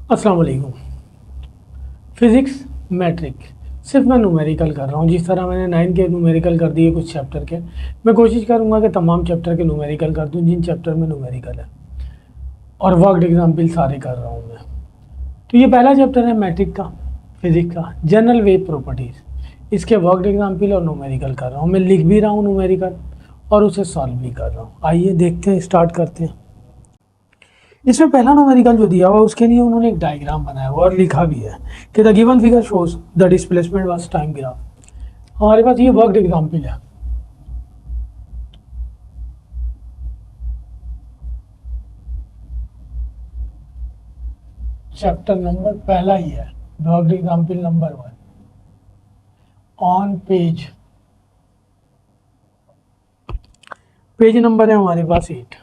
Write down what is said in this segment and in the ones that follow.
अस्सलाम वालेकुम। Physics matric सिर्फ मैं न्यूमेरिकल कर रहा हूँ। जिस तरह मैंने 9 के न्यूमेरिकल कर दिए कुछ चैप्टर के, मैं कोशिश करूँगा कि तमाम चैप्टर के न्यूमेरिकल कर दूँ जिन चैप्टर में न्यूमेरिकल है, और वर्कड एग्जाम्पल सारे कर रहा हूँ मैं। तो ये पहला चैप्टर है मैट्रिक का, फिज़िक्स का, जनरल वेव प्रॉपर्टीज़। इसके वर्कड एग्जाम्पल और न्यूमेरिकल कर रहा हूँ, मैं लिख भी रहा हूँ न्यूमेरिकल और उसे सॉल्व भी कर रहा हूँ। आइए देखते हैं, स्टार्ट करते हैं। इसमें पहला न्यूमेरिकल जो दिया हुआ उसके लिए उन्होंने एक डायग्राम बनाया हुआ और लिखा भी है कि the given figure shows the displacement was time graph. हमारे पास ये वर्कड एग्जाम्पल है। चैप्टर नंबर पहला ही है, worked example number 1 on page number है हमारे पास 8।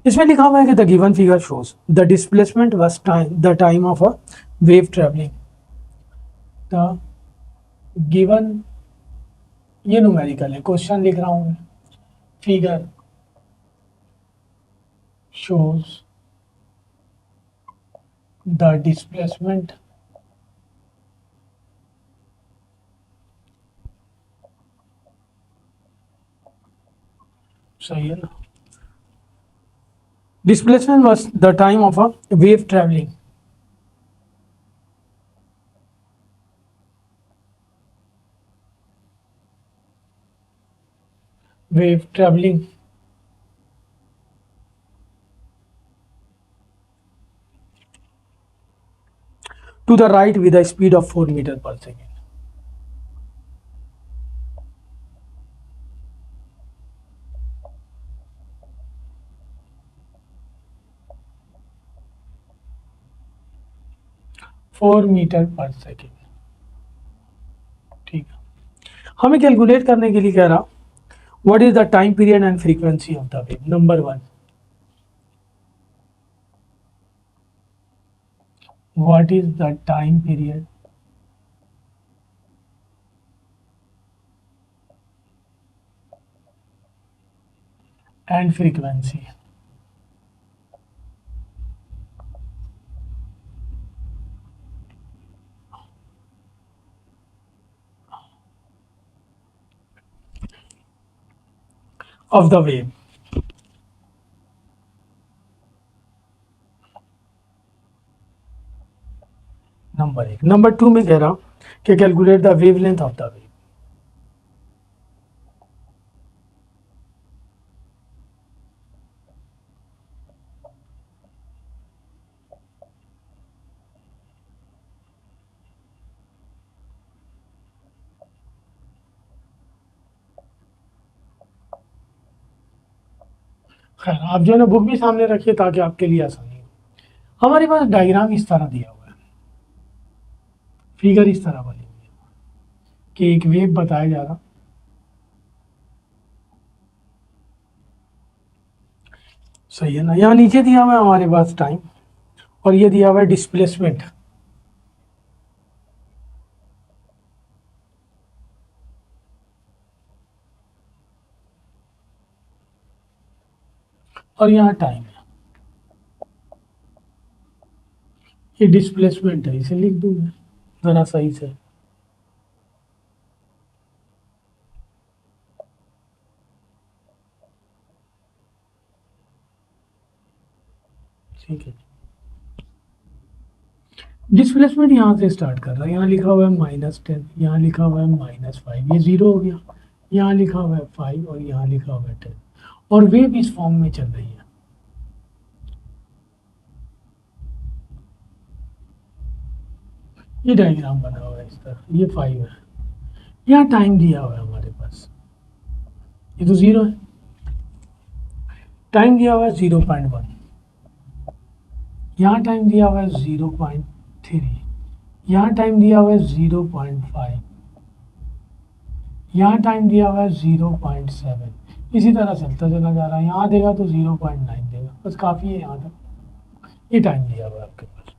इसमें लिखा हुआ है कि the given figure shows the displacement was the time of a wave travelling. The given, ये न्यूमेरिकल है, क्वेश्चन लिख रहा हूं मैं। फिगर शोज द डिस्प्लेसमेंट सही है ना, displacement was the time of a wave traveling. Wave traveling to the right with a speed of 4 meter per second. Four meter per second. ठीक है, हमें कैलकुलेट करने के लिए कह रहा what is the time period and frequency of the wave. Number 1, what is the time period and frequency of the wave. Number 1। Number 2 में कह रहा कि calculate the wavelength of the wave. खैर, आप जो है ना बुक भी सामने रखिए ताकि आपके लिए आसानी हो। हमारे पास डायग्राम इस तरह दिया हुआ है, फिगर इस तरह बनी हुई है कि एक वेव बताया जा रहा, सही है ना। यहाँ नीचे दिया हुआ है हमारे पास टाइम और ये दिया हुआ है डिस्प्लेसमेंट। और यहाँ टाइम है, ये डिस्प्लेसमेंट है, इसे लिख दूँ मैं ज़रा सही से। ठीक है, डिस्प्लेसमेंट यहाँ से स्टार्ट कर रहा है। यहाँ लिखा हुआ है -10, यहाँ लिखा हुआ है -5, ये 0 हो गया। यहाँ लिखा हुआ है 5 और यहाँ लिखा हुआ है 10, और वेव इस फॉर्म में चल रही है। ये डायग्राम बना हुआ है इस तरह, ये 5 है। यहाँ टाइम दिया हुआ है हमारे पास, ये तो 0 है। टाइम दिया हुआ है 0.1, यहाँ टाइम दिया हुआ है 0.3, यहाँ टाइम दिया हुआ है 0.5, यहाँ टाइम दिया हुआ है 0.7। इसी तरह चलता चला जा रहा है। यहाँ देगा तो 0.9 देगा, बस काफ़ी है यहाँ तक। ये टाइम दिया हुआ है आपके पास।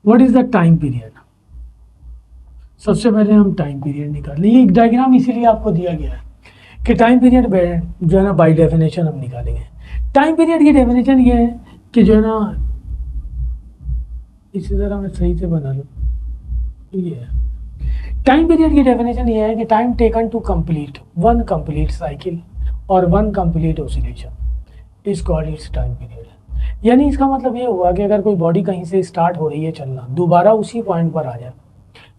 What is the time period? सबसे पहले हम टाइम पीरियड निकालें। ये एक डायग्राम इसीलिए आपको दिया गया है कि टाइम पीरियड जो है ना बाय डेफिनेशन हम निकालेंगे। टाइम पीरियड की डेफिनेशन ये है कि जो है ना, इसी तरह मैं सही से बना लूँ, ये है टाइम पीरियड की डेफिनेशन ये है कि time taken to complete one complete cycle और one complete oscillation is called its time period. यानी इसका मतलब ये हुआ कि अगर कोई बॉडी कहीं से स्टार्ट हो रही है चलना, दोबारा उसी पॉइंट पर आ जाए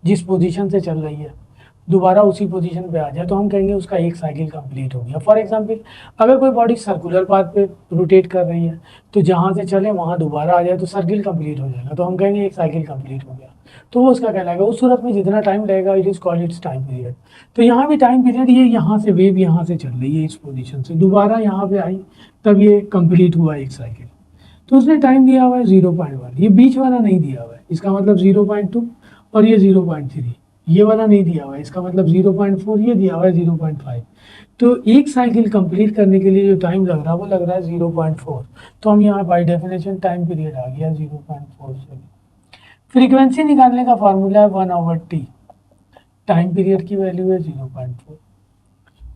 जिस पोजीशन से चल रही है, दोबारा उसी पोजीशन पे आ जाए, तो हम कहेंगे उसका एक साइकिल कंप्लीट हो गया। फॉर एग्जांपल, अगर कोई बॉडी सर्कुलर पाथ पे रोटेट कर रही है, तो जहाँ से चले वहाँ दोबारा आ जाए तो सर्किल कंप्लीट हो जाएगा, तो हम कहेंगे एक साइकिल कंप्लीट हो गया, तो वो उसका कहलाएगा। उस सूरत में जितना टाइम लगेगा it is called its time period. तो यहाँ भी टाइम पीरियड, ये यहाँ से वेव यहाँ से चल रही है इस पोजिशन से, दोबारा यहाँ पे आई, तब ये कंप्लीट हुआ एक साइकिल। तो उसने टाइम दिया हुआ है 0.1, ये बीच वाला नहीं दिया हुआ है, इसका मतलब 0.2, और ये 0.3, ये वाला नहीं दिया हुआ है, इसका मतलब 0.4, ये दिया हुआ है 0.5। तो एक साइकिल कंप्लीट करने के लिए जो टाइम लग रहा है वो लग रहा है 0.4। तो हम यहाँ बाय डेफिनेशन टाइम पीरियड आ गया 0.4 से। फ्रीक्वेंसी निकालने का फार्मूला है 1/t, टाइम पीरियड की वैल्यू है 0.4,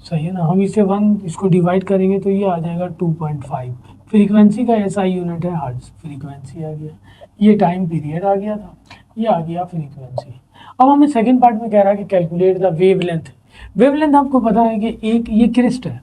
सही है ना। हम इसे 1 इसको डिवाइड करेंगे तो ये आ जाएगा 2.5। फ्रीक्वेंसी का ऐसा यूनिट है हर्ट्ज, फ्रीक्वेंसी आ गया, ये टाइम पीरियड आ गया था, ये आ गया फ्रीक्वेंसी। अब हमें सेकंड पार्ट में कह रहा है कि कैलकुलेट द वेवलेंथ। वेवलेंथ आपको पता है कि एक ये क्रिस्ट है,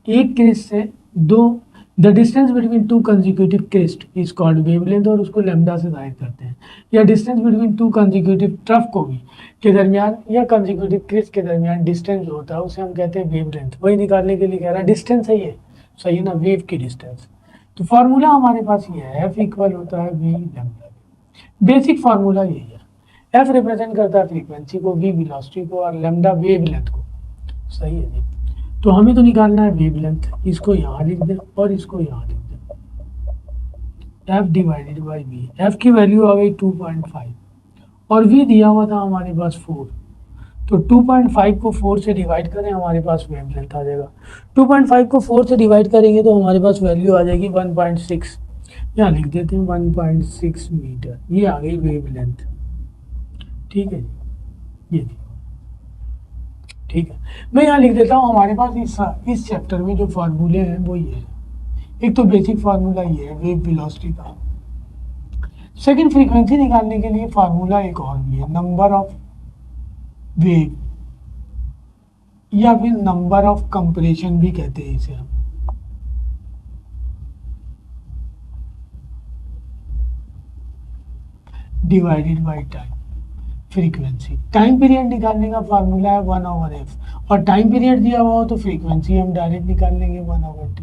एक क्रिस्ट से दो, the distance between two consecutive crest is called wavelength, और उसको लैम्डा से जाहिर करते हैं। या distance between two consecutive trough को भी के दरमियान या कंजिक्यूटिव क्रिस्ट के दरमियान डिस्टेंस जो होता है उसे हम कहते हैं वेवलेंथ। वही निकालने के लिए कह रहा है, डिस्टेंस है ये, सही है ना, वेव की डिस्टेंस। तो फार्मूला हमारे पास ये है, एफ इक्वल होता है वी लैम्डा। बेसिक फार्मूला यही है, एफ रिप्रेजेंट करता है फ्रीक्वेंसी को, वी वेलोसिटी को, और लैम्डा वेवलेंथ को, सही है जी। तो हमें तो निकालना है वेवलेंथ, इसको यहाँ लिख दें और इसको यहाँ लिख दें, F divided by V. F की वैल्यू आ गई 2.5 और वी दिया हुआ था हमारे पास 4, तो 2.5 को 4 से डिवाइड करें, हमारे पास वेवलेंथ आ जाएगा। 2.5 को 4 से डिवाइड करेंगे तो हमारे पास वैल्यू आ जाएगी 1.6, यहाँ लिख देते हैं 1.6 मीटर, ये आ गई वेवलेंथ। ठीक है जी, ये ठीक है। मैं यहाँ लिख देता हूँ, हमारे पास इस चैप्टर में जो फार्मूले हैं वो ये है। एक तो बेसिक फार्मूला ये है वेव वेलोसिटी का। सेकंड, फ्रीक्वेंसी निकालने के लिए फार्मूला एक और भी है, नंबर ऑफ वेव, या फिर नंबर ऑफ कंप्रेशन भी कहते हैं इसे हम। Divided by time, frequency. Time period निकालने का फार्मूला है 1/f, और टाइम पीरियड दिया हुआ हो तो फ्रीक्वेंसी हम डायरेक्ट निकाल लेंगे 1/t।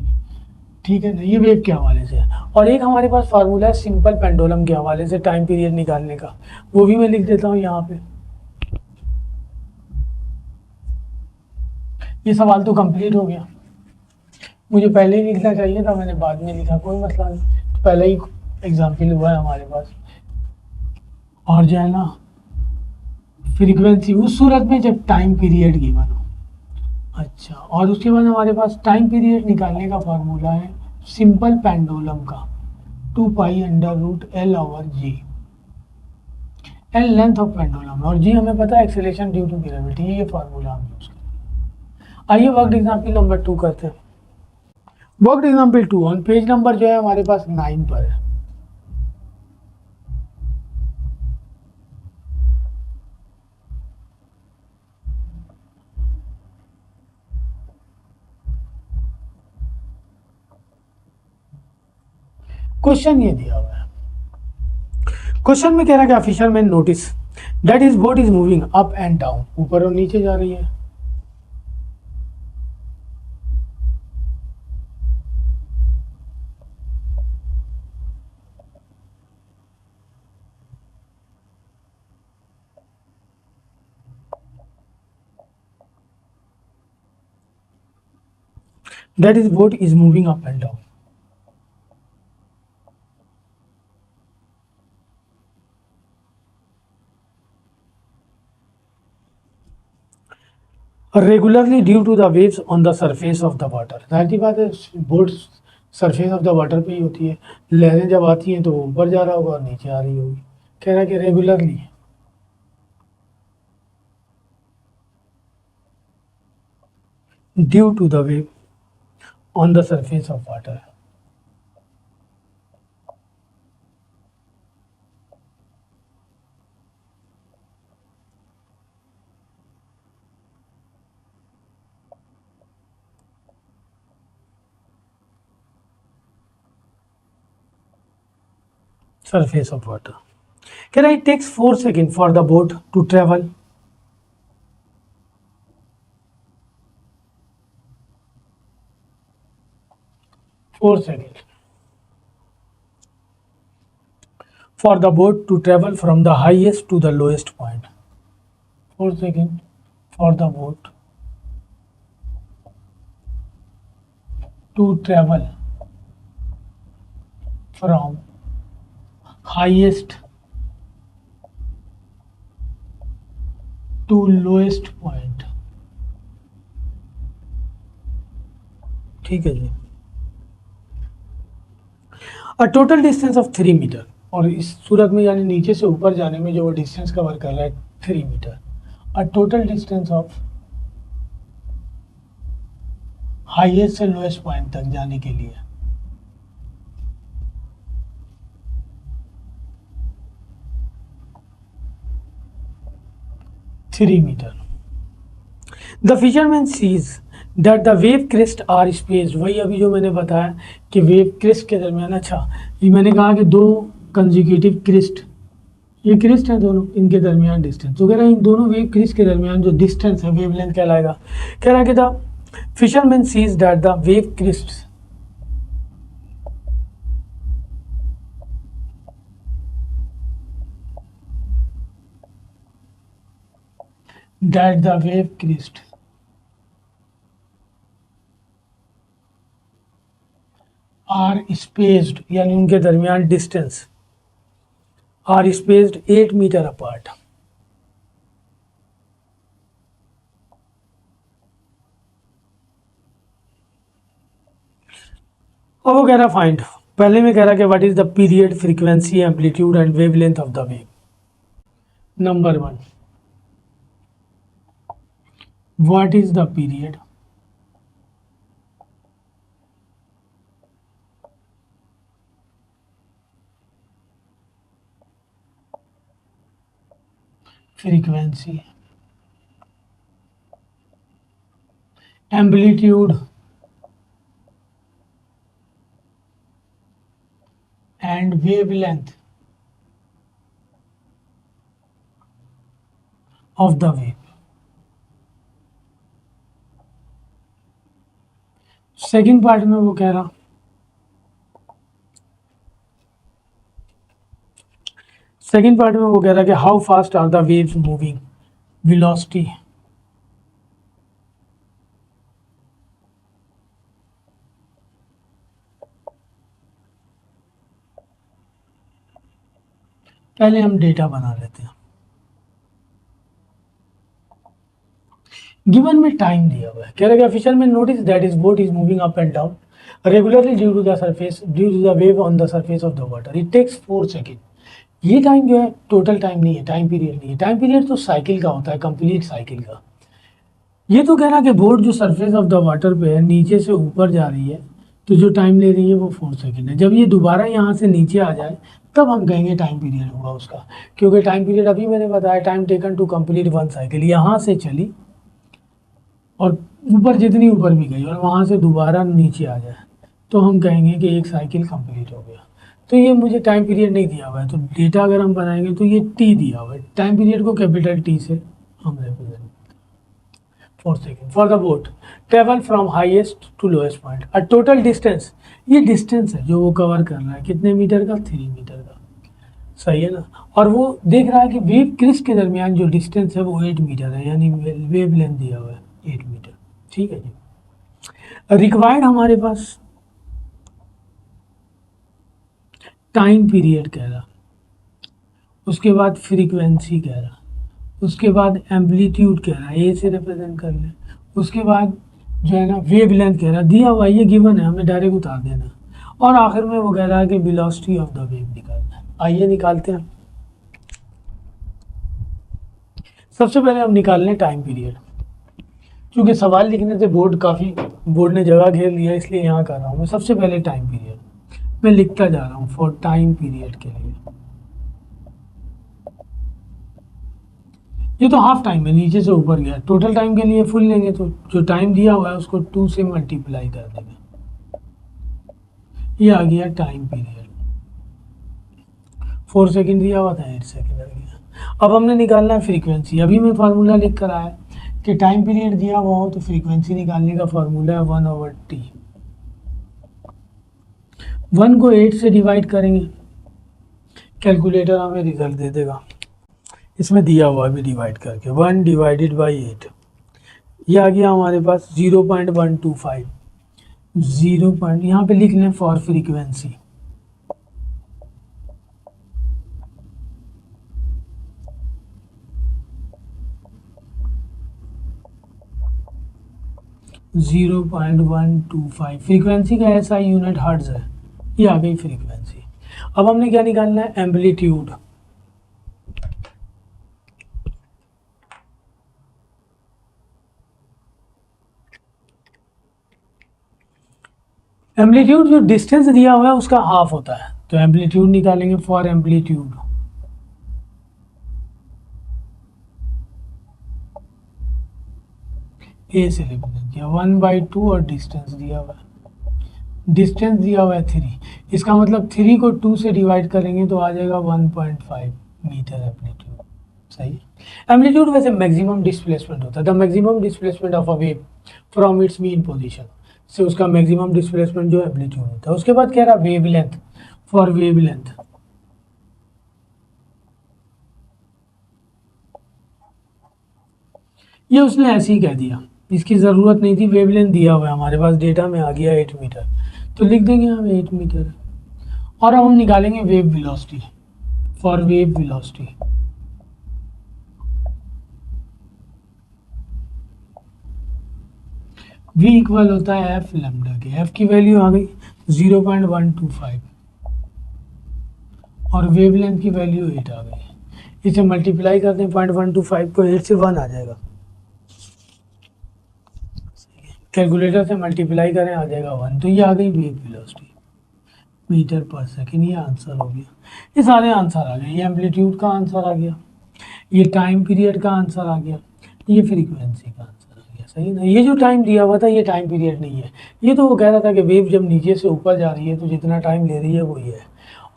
ठीक है ना, ये वेव के हवाले से है। और एक हमारे पास फार्मूला है सिंपल पेंडुलम के हवाले से टाइम पीरियड निकालने का, वो भी मैं लिख देता हूँ यहाँ पे। ये सवाल तो कंप्लीट हो गया, मुझे पहले ही लिखना चाहिए था, मैंने बाद में लिखा, कोई मसला नहीं, तो पहले ही एग्जाम्पल हुआ है हमारे पास। और जो है ना, फ्रीक्वेंसी उस सूरत में जब टाइम पीरियड गिवन हो। अच्छा, और उसके बाद हमारे पास टाइम पीरियड निकालने का फार्मूला है सिंपल पेंडुलम का 2π√L/g। L length of pendulum और जी हमें पता है एक्सेलरेशन ड्यू टू ग्रेविटी, ये फार्मूला हम यूज करेंगे। आइए वर्क एग्जाम्पल नंबर 2 करते हैं। Work example 2 on page number जो है हमारे पास 9 पर है। क्वेश्चन ये दिया हुआ है, क्वेश्चन में कह रहा है कि fisherman notice that is boat is moving up and down, ऊपर और नीचे जा रही है। That is boat is moving up and down. Regularly due to the waves on the surface of the water. जाहिर सी बात है, boat surface of the water पे ही होती है, लहरें जब आती हैं तो ऊपर जा रहा होगा और नीचे आ रही होगी। कह रहा है कि regularly due to the wave on the surface of water. Surface of water. Can I takes 4 seconds for the boat to travel? Four seconds for the boat to travel from the highest to the lowest point. 4 seconds for the boat to travel from highest to lowest point। ठीक है जी। A total distance of 3 metre, और इस सूरत में यानी नीचे से ऊपर जाने में जो वो डिस्टेंस कवर कर रहा है 3 meter. A total distance of highest से लोएस्ट पॉइंट तक जाने के लिए 3 meter. The fisherman sees that the wave crest are spaced, वही अभी जो मैंने बताया कि वेव क्रेस्ट के दरमियान, अच्छा ये मैंने कहा कि दो कंजिक्यूटिव क्रिस्ट, ये क्रिस्ट हैं दोनों, इनके दरमियान डिस्टेंस, तो कह रहा है इन दोनों वेव क्रिस्ट के दरमियान जो डिस्टेंस है वेवलेंथ कहलाएगा। कह रहा है कि the fisherman sees that the wave crest are spaced, यानी उनके दरमियान distance are spaced 8 meter apart. अब वो कह रहा फाइंड, पहले में कह रहा कि what is the period, frequency, amplitude and wavelength of the wave. Number 1, what is the period, frequency, amplitude and wavelength of the wave। Second part में वो कह रहा, सेकेंड पार्ट में वो कह रहा कि how fast are the waves moving, velocity, पहले हम डेटा बना लेते हैं। गिवन में टाइम दिया हुआ है, कह रहा है fisherman notice that is boat is moving up and down regularly due to the surface, due to the wave on the surface of the water, it takes 4 second. ये टाइम जो है टोटल टाइम नहीं है, time period नहीं है, time period तो cycle का होता है, कंप्लीट साइकिल का। ये तो कह रहा कि बोट जो सरफेस ऑफ द वाटर पे है, नीचे से ऊपर जा रही है, तो जो टाइम ले रही है वो 4 सेकेंड है। जब ये दोबारा यहाँ से नीचे आ जाए तब हम कहेंगे टाइम पीरियड होगा उसका, क्योंकि टाइम पीरियड अभी मैंने बताया time taken to complete 1 cycle, यहाँ से चली और ऊपर जितनी ऊपर भी गई और वहाँ से दोबारा नीचे आ जाए तो हम कहेंगे कि एक साइकिल कंप्लीट हो गया। तो ये मुझे टाइम पीरियड नहीं दिया हुआ है, तो डेटा अगर हम बनाएंगे तो ये टी दिया हुआ है, टाइम पीरियड को कैपिटल टी से हम represent. 4 second for the boat travel from highest to lowest point, a total distance, ये डिस्टेंस है जो वो कवर कर रहा है, कितने मीटर का, 3 मीटर का, सही है ना। और वो देख रहा है कि वेव क्रिस्ट के दरमियान जो डिस्टेंस है वो 8 मीटर है, यानी वेव लेंथ दिया हुआ है 8 मीटर। ठीक है जी। रिक्वायर्ड हमारे पास टाइम पीरियड कह रहा, उसके बाद फ्रीक्वेंसी कह रहा, उसके बाद एम्पलीट्यूड कह रहा, ए से रिप्रेजेंट कर ले, उसके बाद जो है ना वेव लेंथ कह रहा, दिया हुआ ये गिवन है, हमें डायरेक्ट उतार देना, और आखिर में वो कह रहा है कि वेलोसिटी ऑफ द वेव निकालना है। आइए निकालते हैं। सबसे पहले हम निकाल लें टाइम पीरियड। क्योंकि सवाल लिखने से बोर्ड ने जगह घेर लिया, इसलिए यहाँ कर रहा हूँ मैं। सबसे पहले टाइम पीरियड मैं लिखता जा रहा हूँ फॉर टाइम पीरियड के लिए। ये तो हाफ टाइम है, नीचे से ऊपर गया। टोटल टाइम के लिए फुल लेंगे तो जो टाइम दिया हुआ है उसको 2 से मल्टीप्लाई कर देंगे, ये आ गया टाइम पीरियड। 4 सेकंड दिया हुआ था, 8 सेकंड आ गया। अब हमने निकालना है फ्रीक्वेंसी। अभी मैं फार्मूला लिख कर आया कि टाइम पीरियड दिया हुआ हो तो फ्रीक्वेंसी निकालने का फार्मूला है 1/t। 1 को 8 से डिवाइड करेंगे, कैलकुलेटर हमें रिजल्ट दे देगा। इसमें दिया हुआ भी डिवाइड करके 1 डिवाइडेड बाई 8, ये आ गया हमारे पास 0.125। 0 पॉइंट यहाँ पे लिख लें फॉर फ्रीक्वेंसी। जीरो 0.125 फ्रीक्वेंसी का ऐसा यूनिट हर्ट्ज है। ये आ गई फ्रीक्वेंसी। अब हमने क्या निकालना है, एम्पलीट्यूड। एम्पलीट्यूड जो डिस्टेंस दिया हुआ है उसका हाफ होता है, तो एम्पलीट्यूड निकालेंगे फॉर एम्पलीट्यूड। ए से रिप्रेजेंट किया 1/2 और डिस्टेंस दिया हुआ है, डिस्टेंस दिया हुआ है 3। इसका मतलब 3 को 2 से डिवाइड करेंगे तो आ जाएगा 1.5 मीटर एम्पलीट्यूड। सही है। एम्पलीट्यूड वैसे मैक्सिमम डिस्प्लेसमेंट होता है, the maximum displacement of a wave from its mean position से उसका मैक्सिमम डिस्प्लेसमेंट जो एम्पलीट्यूड होता है। उसके बाद कह रहा wave length, for wave length ये उसने ऐसे ही कह दिया, इसकी ज़रूरत नहीं थी। वेव लेंथ दिया हुआ है हमारे पास, डेटा में आ गया 8 मीटर, तो लिख देंगे हम 8 मीटर। और अब हम निकालेंगे wave velocity, for wave velocity. v equal होता है एफ लैम्डा के। एफ की वैल्यू आ गई 0.125 और वेव लेंथ की वैल्यू 8 आ गई। इसे मल्टीप्लाई करते हैं 0.125 को 8 से 1 आ जाएगा। कैलकुलेटर से मल्टीप्लाई करें आ जाएगा 1, तो ये आ गई wave velocity metre per second. ये आंसर हो गया। ये सारे आंसर आ गए। ये एम्पलीट्यूड का आंसर आ गया, ये टाइम पीरियड का आंसर आ गया, ये फ्रीक्वेंसी का आंसर आ गया। सही ना। ये जो टाइम दिया हुआ था ये टाइम पीरियड नहीं है, ये तो वो कह रहा था कि वेव जब नीचे से ऊपर जा रही है तो जितना टाइम ले रही है वो ये है,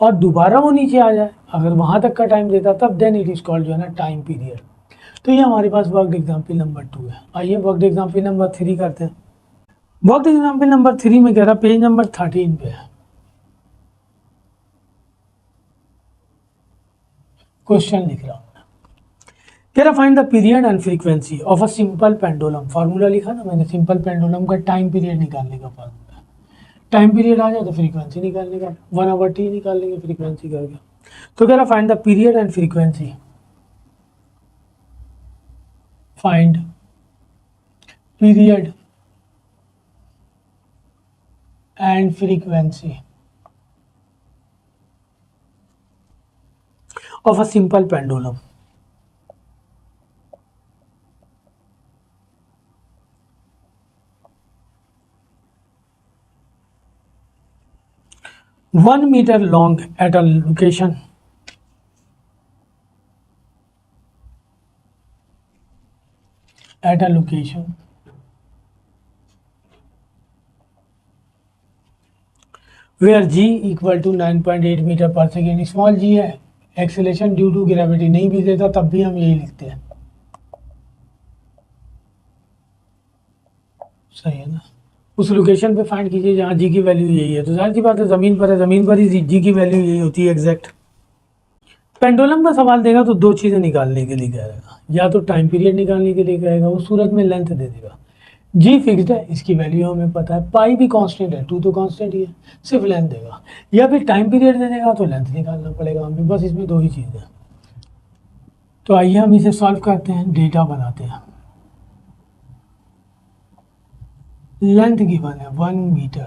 और दोबारा वो नीचे आ जाए अगर वहाँ तक का टाइम देता तब देन इट इज़ कॉल्ड जो है ना टाइम पीरियड। तो ये हमारे पास वर्कड एग्जाम्पल नंबर 2 है। आइए वर्कड एग्जाम्पल नंबर 3 करते हैं। वर्कड एग्जाम्पल नंबर 3 में कह रहा पेज नंबर 13 पे है, क्वेश्चन लिख रहा हूँ। कह रहा find the period and frequency of a simple pendulum. Formula लिखा ना मैंने, सिंपल पेंडुलम का टाइम पीरियड निकालने का फार्मूला। टाइम पीरियड आ जाए तो फ्रीक्वेंसी निकालने का, 1/t निकाल लेंगे फ्रीक्वेंसी करके। तो कह रहा find the period and frequency, find period and frequency of a simple pendulum. One meter long at a location where g equal to 9.8 metre per second. Small g है, acceleration due to gravity नहीं भी देता तब भी हम यही लिखते हैं। सही है ना। उस लोकेशन पे फाइंड कीजिए जहाँ जी की वैल्यू यही है, तो जाहिर सी बात है ज़मीन पर है, ज़मीन पर ही जी की वैल्यू यही होती है एग्जैक्ट। पेंडुलम का सवाल देगा तो 2 चीज़ें निकालने के लिए कहेगा, या तो टाइम पीरियड निकालने के लिए कहेगा, उस सूरत में लेंथ दे देगा। जी फिक्स्ड है, इसकी वैल्यू हमें पता है, पाई भी कांस्टेंट है, 2 तो कांस्टेंट ही है, सिर्फ लेंथ देगा। या फिर टाइम पीरियड दे देगा तो लेंथ निकालना पड़ेगा हमें। बस इसमें 2 ही चीज़ें। तो आइए हम इसे सॉल्व करते हैं, डेटा बनाते हैं। लेंथ गिवन है 1 मीटर,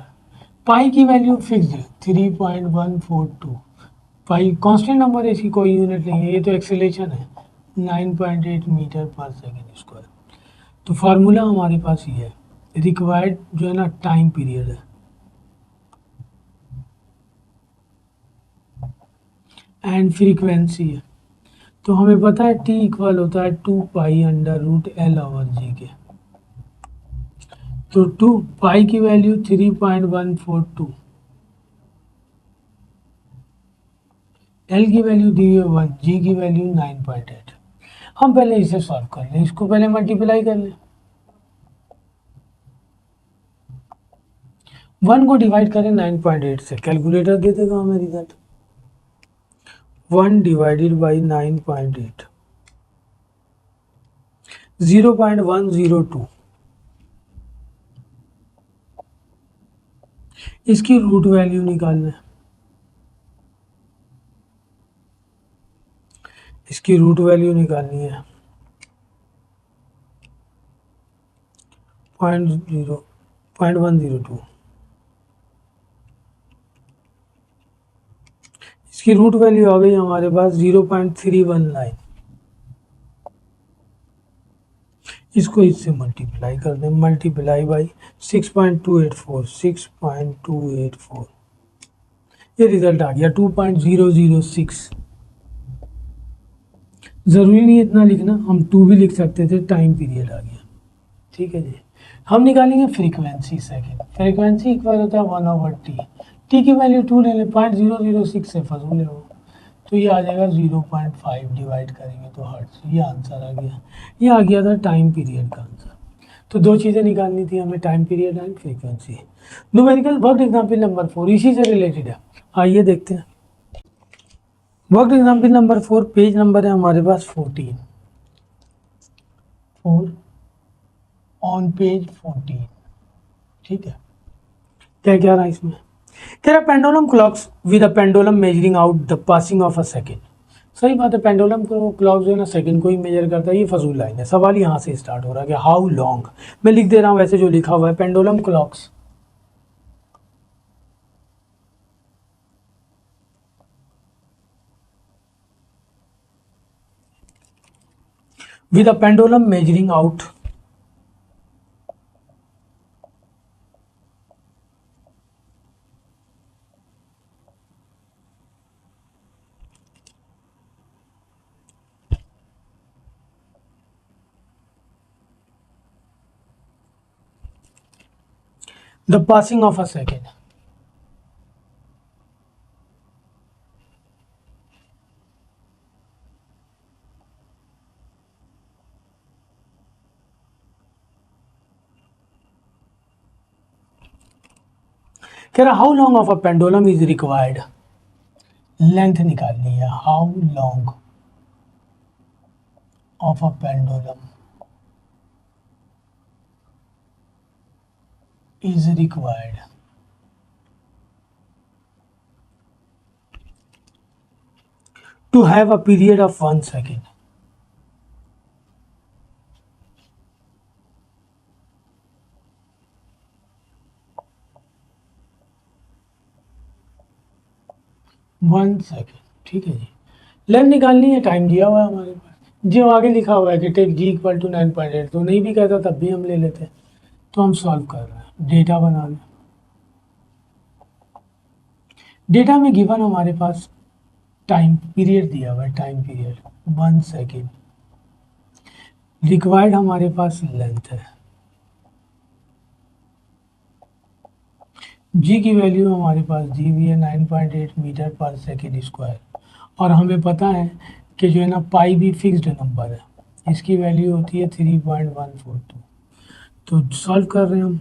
पाई की वैल्यू फिक्स्ड है 3.142। पाई कांस्टेंट नंबर है, इसकी कोई यूनिट नहीं है। ये तो एक्सेलेरेशन है 9.8 मीटर पर सेकेंड स्क्वायर। तो फार्मूला हमारे पास ये है, रिक्वायर्ड जो है ना टाइम पीरियड है एंड फ्रीक्वेंसी है। तो हमें पता है टी इक्वल होता है 2 pi under root L over g के। तो 2 पाई की वैल्यू 3.142, एल की वैल्यू दी हुई 1, जी की वैल्यू 9.8। हम पहले इसे सॉल्व कर लें, इसको पहले मल्टीप्लाई कर लें। 1 को डिवाइड करें 9.8 से, कैलकुलेटर दे देगा हमें रिजल्ट। 1 divided by 9.8, 0.102। इसकी रूट वैल्यू निकालना है, इसकी रूट वैल्यू निकालनी है 0.102। इसकी रूट वैल्यू आ गई हमारे पास 0.319। इसको इससे मल्टीप्लाई कर दें, मल्टीप्लाई बाई 6.284, 6.284, ये रिजल्ट आ गया 2.006। ज़रूरी नहीं इतना लिखना, हम 2 भी लिख सकते थे, टाइम पीरियड आ गया। ठीक है जी। हम निकालेंगे फ्रीक्वेंसी सेकेंड। फ्रीक्वेंसी इक्वल होता है 1/t। टी की वैल्यू 2 ले लें, 0.006 से फजूल है वो, तो ये आ जाएगा 0.5 डिवाइड करेंगे तो हर्ट्ज। ये आंसर आ गया, ये आ गया था टाइम पीरियड का आंसर। तो 2 चीज़ें निकालनी थी हमें, time period and frequency. Numerical work example number 4 इसी से रिलेटेड है, आइए देखते हैं। Work example number 4, page number है हमारे पास 14, 4 ऑन पेज 14। ठीक है, क्या क्या रहा इसमें, कह रहा pendulum clocks with a pendulum measuring out the passing of a second. सही बात है, पेंडुलम को क्लॉक जो है ना सेकंड को ही मेजर करता है। ये फजूल लाइन है, सवाल यहाँ से स्टार्ट हो रहा है कि हाउ लॉन्ग। मैं लिख दे रहा हूँ वैसे जो लिखा हुआ है, pendulum clocks with a pendulum measuring out the passing of a second। कह रहा how long of a pendulum is required, length निकालनी है, how long of a pendulum is required to have a period of 1 second. One second, ठीक है जी। Length निकालनी है, time दिया हुआ है हमारे पास, जो आगे लिखा हुआ है कि टेक जी इक्वल टू 9.8, तो नहीं भी कहता तब भी हम ले लेते हैं। तो हम सॉल्व कर रहे हैं, डेटा बना लें। डेटा में गिवन हमारे पास टाइम पीरियड दिया हुआ है, टाइम पीरियड 1 सेकेंड। रिक्वायर्ड हमारे पास लेंथ है, जी की वैल्यू हमारे पास दी हुई है 9.8 मीटर पर सेकेंड स्क्वायर। और हमें पता है कि जो है ना पाई भी फिक्स्ड नंबर है, इसकी वैल्यू होती है 3.142। तो सॉल्व कर रहे हैं हम।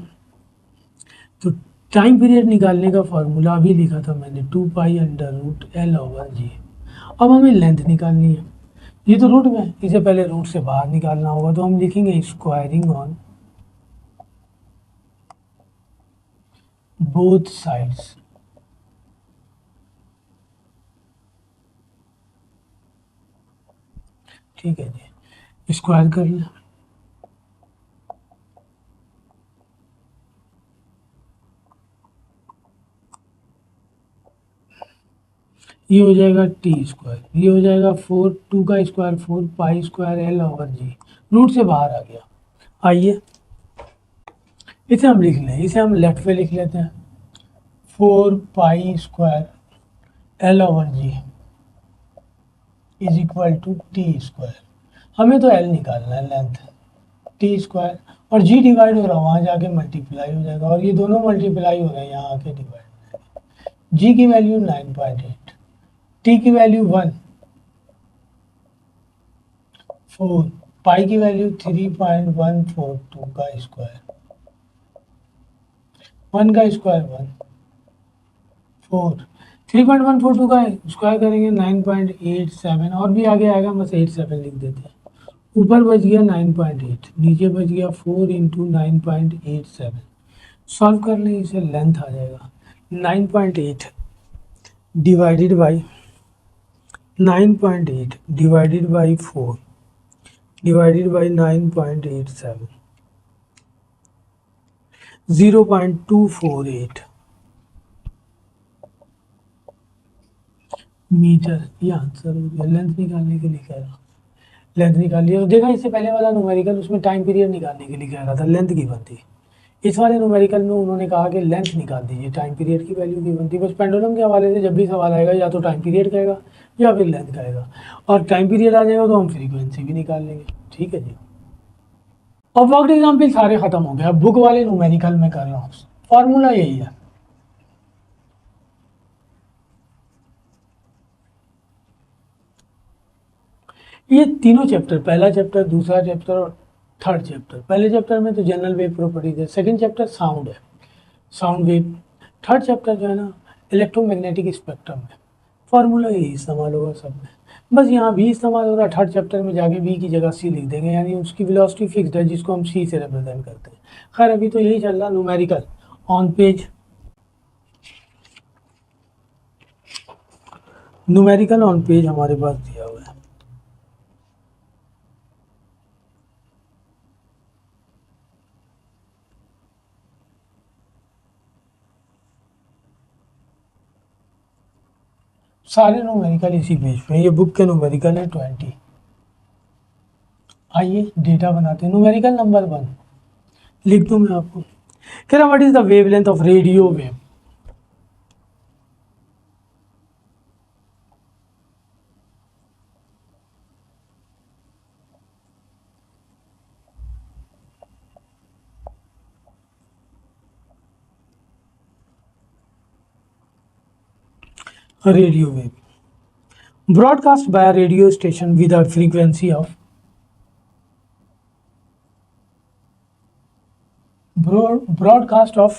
तो टाइम पीरियड निकालने का फॉर्मूला अभी लिखा था मैंने, 2 pi under root L over g. अब हमें लेंथ निकालनी है, ये तो रूट में है, इसे पहले रूट से बाहर निकालना होगा। तो हम लिखेंगे स्क्वायरिंग ऑन बोथ साइड्स। ठीक है जी, स्क्वायर कर लें। ये हो जाएगा टी स्क्वायर, ये हो जाएगा 4, 2 का square 4 pi square L over g, root से बाहर आ गया। आइए इसे हम लिख लें, इसे हम लेफ्ट पे लिख लेते हैं 4 pi square L over G is equal to T square. हमें तो एल निकालना है, लेंथ, टी स्क्वायर, और जी डिवाइड हो रहा है, वहाँ जाके मल्टीप्लाई हो जाएगा, और ये दोनों मल्टीप्लाई हो रहे हैं, यहाँ आके डिवाइड। जी की वैल्यू 9.8, टी की वैल्यू 1, 4, पाई की वैल्यू 3.142 का स्क्वायर, 1 का स्क्वायर 1, 4, 3.142 का स्क्वायर करेंगे 9.87, और भी आगे आएगा, बस 87 लिख देते हैं। ऊपर बच गया 9.8, नीचे बच गया 4 इंटू 9.87। सॉल्व कर लें इसे, लेंथ आ जाएगा 9.8 divided by 9.8 divided by 4 divided by 9.87, 0.248 meter. ये आंसर हो गया। लेंथ निकालने के लिए कह रहा, लेंथ निकालिए। तो देखा, इससे पहले वाला न्यूमेरिकल उसमें टाइम पीरियड निकालने के लिए कह रहा था, लेंथ की बनती। इस वाले न्यूमेरिकल में उन्होंने कहा कि लेंथ निकाल दीजिए, टाइम पीरियड की वैल्यू की बनती। बस पेंडुलम के हवाले से जब भी सवाल आएगा, या तो टाइम पीरियड कहेगा या फिर लेंथ कहेगा, और टाइम पीरियड आ जाएगा तो हम फ्रीक्वेंसी भी निकाल लेंगे। ठीक है जी। और वर्कड एग्जाम्पल सारे खत्म हो गए, अब बुक वाले न्यूमेरिकल में कर रहा हूँ। फॉर्मूला यही है, ये तीनों चैप्टर, पहला चैप्टर, दूसरा चैप्टर और थर्ड चैप्टर। पहले चैप्टर में तो जनरल वेव प्रॉपर्टीज है, सेकंड चैप्टर साउंड है, साउंड वेव। थर्ड चैप्टर जो है ना, इलेक्ट्रोमैग्नेटिक स्पेक्ट्रम है। फॉर्मूला यही इस्तेमाल होगा सब में, बस यहाँ भी इस्तेमाल हो रहा है। थर्ड चैप्टर में जाके वी की जगह सी लिख देंगे, यानी उसकी वेलोसिटी फिक्स्ड है, जिसको हम सी से रिप्रेजेंट करते हैं। खैर अभी तो यही चल रहा numerical on page, numerical on page हमारे पास दिया हुआ है। सारे न्यूमेरिकल इसी पेज पे, ये बुक के न्यूमेरिकल है 20। आइए डेटा बनाते हैं। न्यूमेरिकल नंबर 1 लिख दूं मैं आपको, कह रहा what is the wavelength of radio wave. Radio wave broadcast by a radio station with a frequency of broadcast of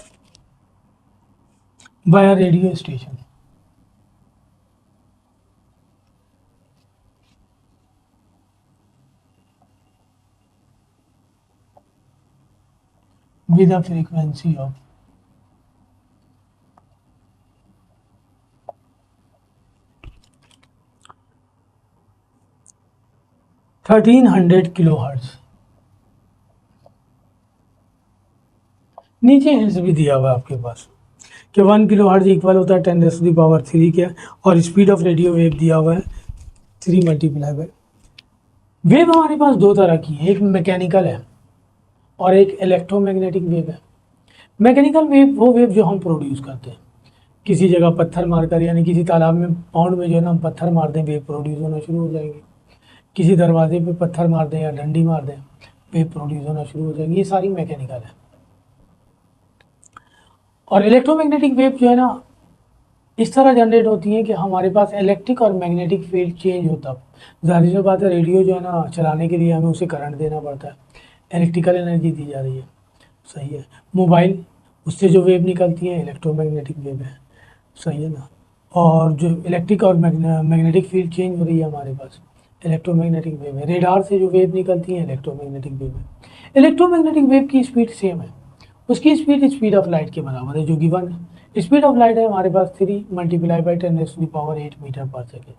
by a radio station with a frequency of 1300 kilohertz. नीचे hints भी दिया हुआ है आपके पास कि 1 किलोहर्ट्ज इक्वल होता है 10⁻³ के, और स्पीड ऑफ रेडियो वेव दिया हुआ है 3 मल्टीप्लाई बाय। वेव हमारे पास दो तरह की है, एक मैकेनिकल है और एक इलेक्ट्रोमैग्नेटिक वेव है। मैकेनिकल वेव वो वेव जो हम प्रोड्यूस करते हैं, किसी जगह पत्थर मारकर, यानी किसी तालाब में, पाउंड में जो है ना, हम पत्थर मार दें, वेव प्रोड्यूस होना शुरू हो जाएंगे। किसी दरवाजे पे पत्थर मार दें या डंडी मार दें, वेव प्रोड्यूस होना शुरू हो जाएगी। ये सारी मैकेनिकल है। और इलेक्ट्रोमैग्नेटिक वेव जो है ना, इस तरह जनरेट होती है कि हमारे पास इलेक्ट्रिक और मैग्नेटिक फील्ड चेंज होता। जाहिर सी बात है, रेडियो जो है ना, चलाने के लिए हमें उसे करंट देना पड़ता है, इलेक्ट्रिकल एनर्जी दी जा रही है, सही है। मोबाइल, उससे जो वेव निकलती है इलेक्ट्रोमैग्नेटिक वेव है, सही है ना। और जो इलेक्ट्रिक और मैग्नेटिक फील्ड चेंज हो रही है हमारे पास, इलेक्ट्रोमैग्नेटिक वेव है। रेडार से जो वेव निकलती है इलेक्ट्रोमैग्नेटिक वेव है। इलेक्ट्रोमैग्नेटिक वेव की स्पीड सेम है, उसकी स्पीड स्पीड ऑफ लाइट के बराबर है, जो गिवन है। स्पीड ऑफ लाइट है हमारे पास 3 multiply by 10⁸ metre per second.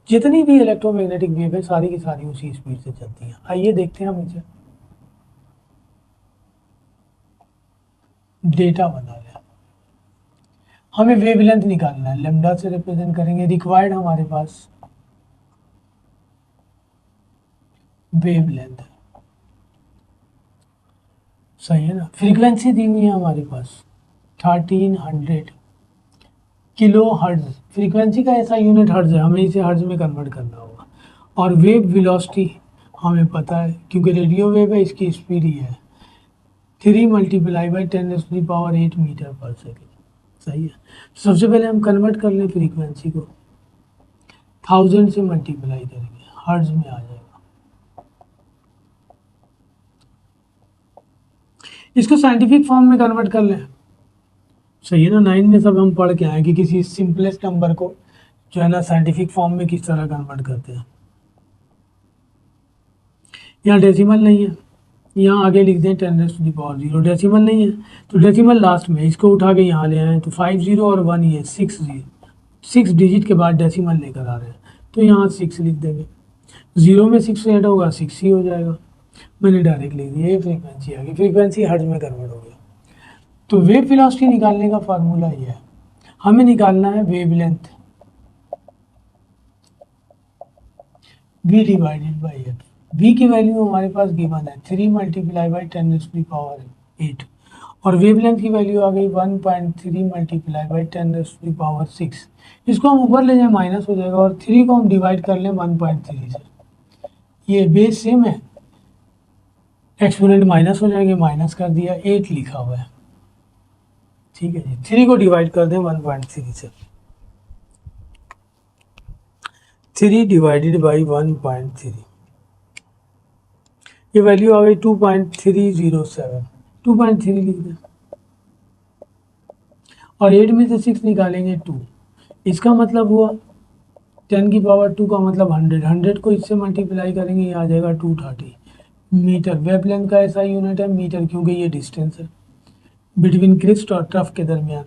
जितनी भी इलेक्ट्रोमैग्नेटिक वेव है सारी की सारी उसी स्पीड से चलती हैं। आइए देखते हैं हम इसे, डेटा बना लें। हमें वेवलेंथ निकालना है, लैम्डा से रिप्रेजेंट करेंगे। रिक्वायर्ड हमारे पास वेवलेंथ, सही है ना। फ्रीक्वेंसी दी हुई है हमारे पास 1300 किलो हर्ट्ज। फ्रीक्वेंसी का ऐसा यूनिट हर्ट्ज है, हमें इसे हर्ट्ज में कन्वर्ट करना होगा। और वेव वेलोसिटी हमें पता है, क्योंकि रेडियो वेव है, इसकी स्पीड ही है 3 multiply by 10⁸ metre per second. सही है। सबसे पहले हम कन्वर्ट कर लें फ्रीक्वेंसी को, 1000 से मल्टीप्लाई करेंगे, हर्ट्ज में आ जाएगा। इसको साइंटिफिक फॉर्म में कन्वर्ट कर लें। सही है ना। 9 में सब हम पढ़ के आए कि किसी सिंपलेस्ट नंबर को जो है ना साइंटिफिक फॉर्म में किस तरह कन्वर्ट करते हैं। यहाँ डेसिमल नहीं है, यहाँ आगे लिख दें 10⁻0। डेसिमल नहीं है तो डेसिमल लास्ट में, इसको उठा के यहाँ ले आए तो 50 और 1 ये 6 डिजिट के बाद डेसिमल लेकर आ रहे हैं, तो यहाँ 6 लिख देंगे। 0 में 6 ऐड होगा 6 ही हो जाएगा। मैंने डायरेक्ट लिख दिया, ये फ्रीक्वेंसी आ गई। फ्रीक्वेंसी हर्ट्ज में कन्वर्ट हो गया। तो वेव वेलोसिटी निकालने का फार्मूला ये है, हमें निकालना है wavelength v divided by F. v की वैल्यू हमारे पास गिवन है 3 मल्टीप्लाई बाई 10⁸ और वेवलेंथ की वैल्यू आ गई 1.3 मल्टीप्लाई बाई 10⁻6। इसको हम ऊपर ले जाए माइनस हो जाएगा, और 3 को हम डिवाइड कर लें 1.3 से। ये बेस सेम है, एक्सपोनेंट माइनस हो जाएंगे, माइनस कर दिया, 8 लिखा हुआ है। ठीक है जी। 3 को डिवाइड कर दें 1.3 से, 3 डिवाइडेड बाई 1.3, ये वैल्यू आ गई 2.307। 2.3 लिख दें, और 8 में से 6 निकालेंगे 2। इसका मतलब हुआ 10⁻2 का मतलब 100 को इससे मल्टीप्लाई करेंगे, ये आ जाएगा 230 मीटर। वेवलेंथ का ऐसा यूनिट है मीटर, क्योंकि ये डिस्टेंस है बिटवीन क्रिस्ट और ट्रफ के दरमियान,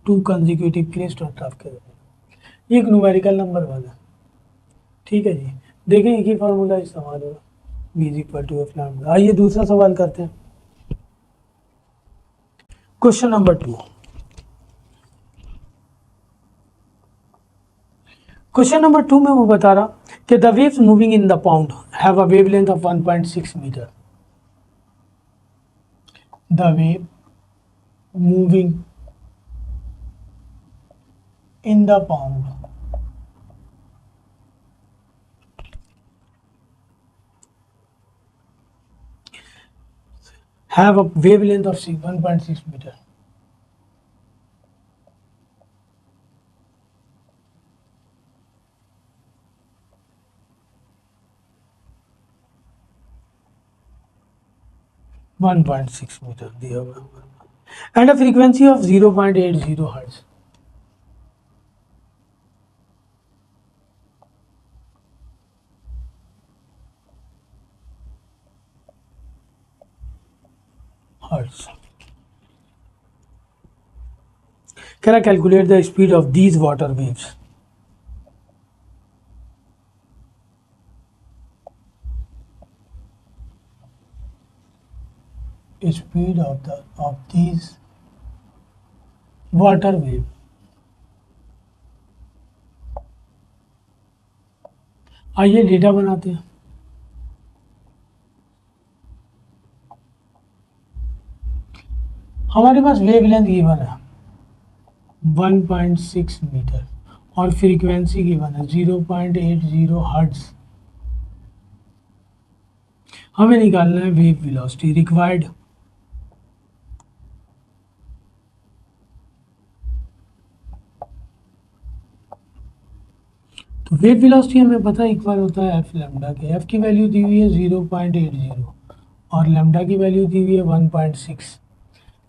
2 कंसेक्यूटिव क्रिस्ट और ट्रफ के दरमियान। ये एक न्यूमेरिकल नंबर 1 है। ठीक है जी। देखें एक ही फार्मूला इस्तेमाल होगा, v = f। आइए दूसरा सवाल करते हैं। Question number 2। क्वेश्चन नंबर 2 में वो बता रहा कि the waves moving in the pond have a wavelength of 1.6 meter. The wave moving in the pond have a wavelength of 1.6 meter. दिया हुआ and a frequency of 0.80 hertz. Can I calculate the speed of these water waves? Speed of these water wave. आइए data बनाते हैं। हमारे पास wavelength given है 1.6 metre और frequency given है 0.80 hertz. हमें निकालना है वेव वेलोसिटी रिक्वायर्ड। तो वेव वेलोसिटी हमें पता है इक्वल होता है एफ लैम्डा के। एफ की वैल्यू दी हुई है 0.80 और लैम्डा की वैल्यू दी हुई है 1.6।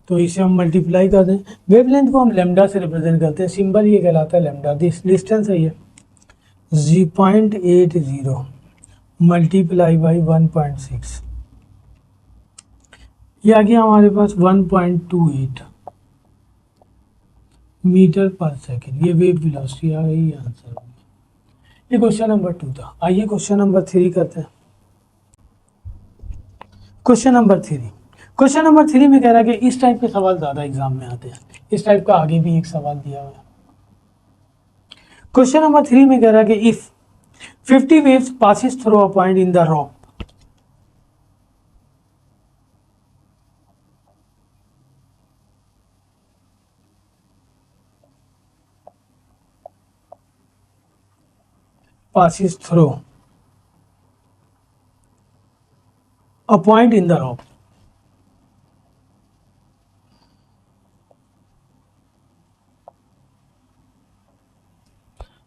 तो इसे हम मल्टीप्लाई कर दें। वेवलेंथ को हम लैम्डा से रिप्रेजेंट करते हैं, सिंबल ये कहलाता है लैम्डा। डिस्टेंस है ये 0.80 मल्टीप्लाई बाई 1.6, ये आ गया हमारे पास 1.28 मीटर पर सेकेंड। ये वेव वेलोसिटी आ गई, ये आंसर हो गया। ये क्वेश्चन नंबर 2 था। आइए क्वेश्चन नंबर 3 करते हैं। Question number 3। क्वेश्चन नंबर 3 में कह रहा है कि इस टाइप के सवाल ज़्यादा एग्जाम में आते हैं। इस टाइप का आगे भी एक सवाल दिया हुआ है। क्वेश्चन नंबर 3 में कह रहा है कि if 50 waves passes through a point in the rock, passes through a point in the rope.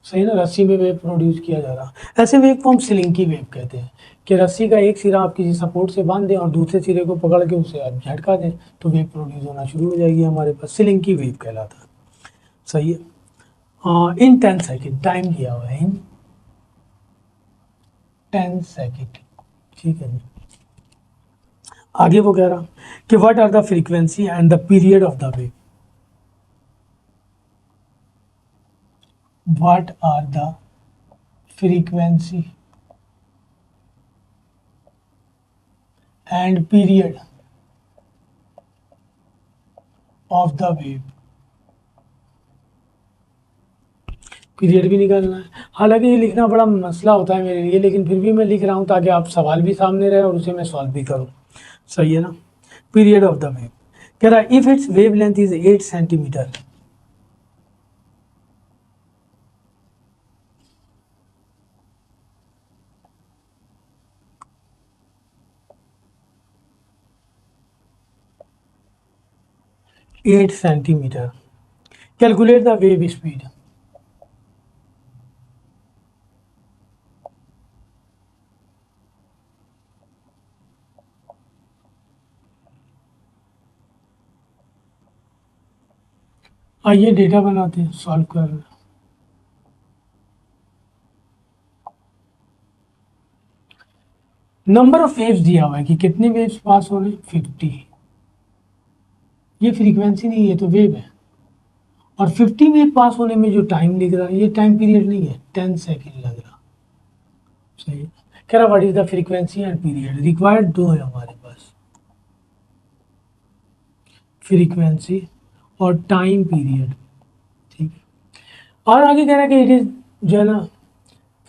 सही ना, रस्सी में वेव प्रोड्यूस किया जा रहा, ऐसे वेव को हम स्लिंकी वेव कहते हैं कि रस्सी का एक सिरा आप किसी सपोर्ट से बांध दें और दूसरे सिरे को पकड़ के उसे आप झटका दें तो वेव प्रोड्यूस होना शुरू हो जाएगी हमारे पास, स्लिंकी वेव कहलाता है। सही है। इन 10 सेकेंड टाइम दिया हुआ है, इन 10 सेकेंड। ठीक है जी, आगे वो कह रहा कि what are the frequency and the period of the wave. What are the frequency and period of the wave. Period भी निकालना है, हालांकि ये लिखना बड़ा मसला होता है मेरे लिए, लेकिन फिर भी मैं लिख रहा हूँ ताकि आप सवाल भी सामने रहे और उसे मैं सॉल्व भी करूँ। सही है ना। पीरियड ऑफ द वेव कह रहा है if it's wave length is 8 centimetre, calculate the wave speed. आइए डेटा बनाते हैं, सॉल्व कर रहे हैं। नंबर ऑफ वेव्स दिया हुआ है कि कितने वेव्स पास हो रहे हैं, 50। ये फ्रीक्वेंसी नहीं, ये तो वेव है। और 50 वेव पास होने में जो टाइम लिख रहा है ये टाइम पीरियड नहीं है, 10 सेकेंड लग रहा। सही है। कह रहा what is the frequency and period, required दो है हमारे पास, फ्रीक्वेंसी और टाइम पीरियड। ठीक है। और आगे कह रहा है कि इट इज जो है ना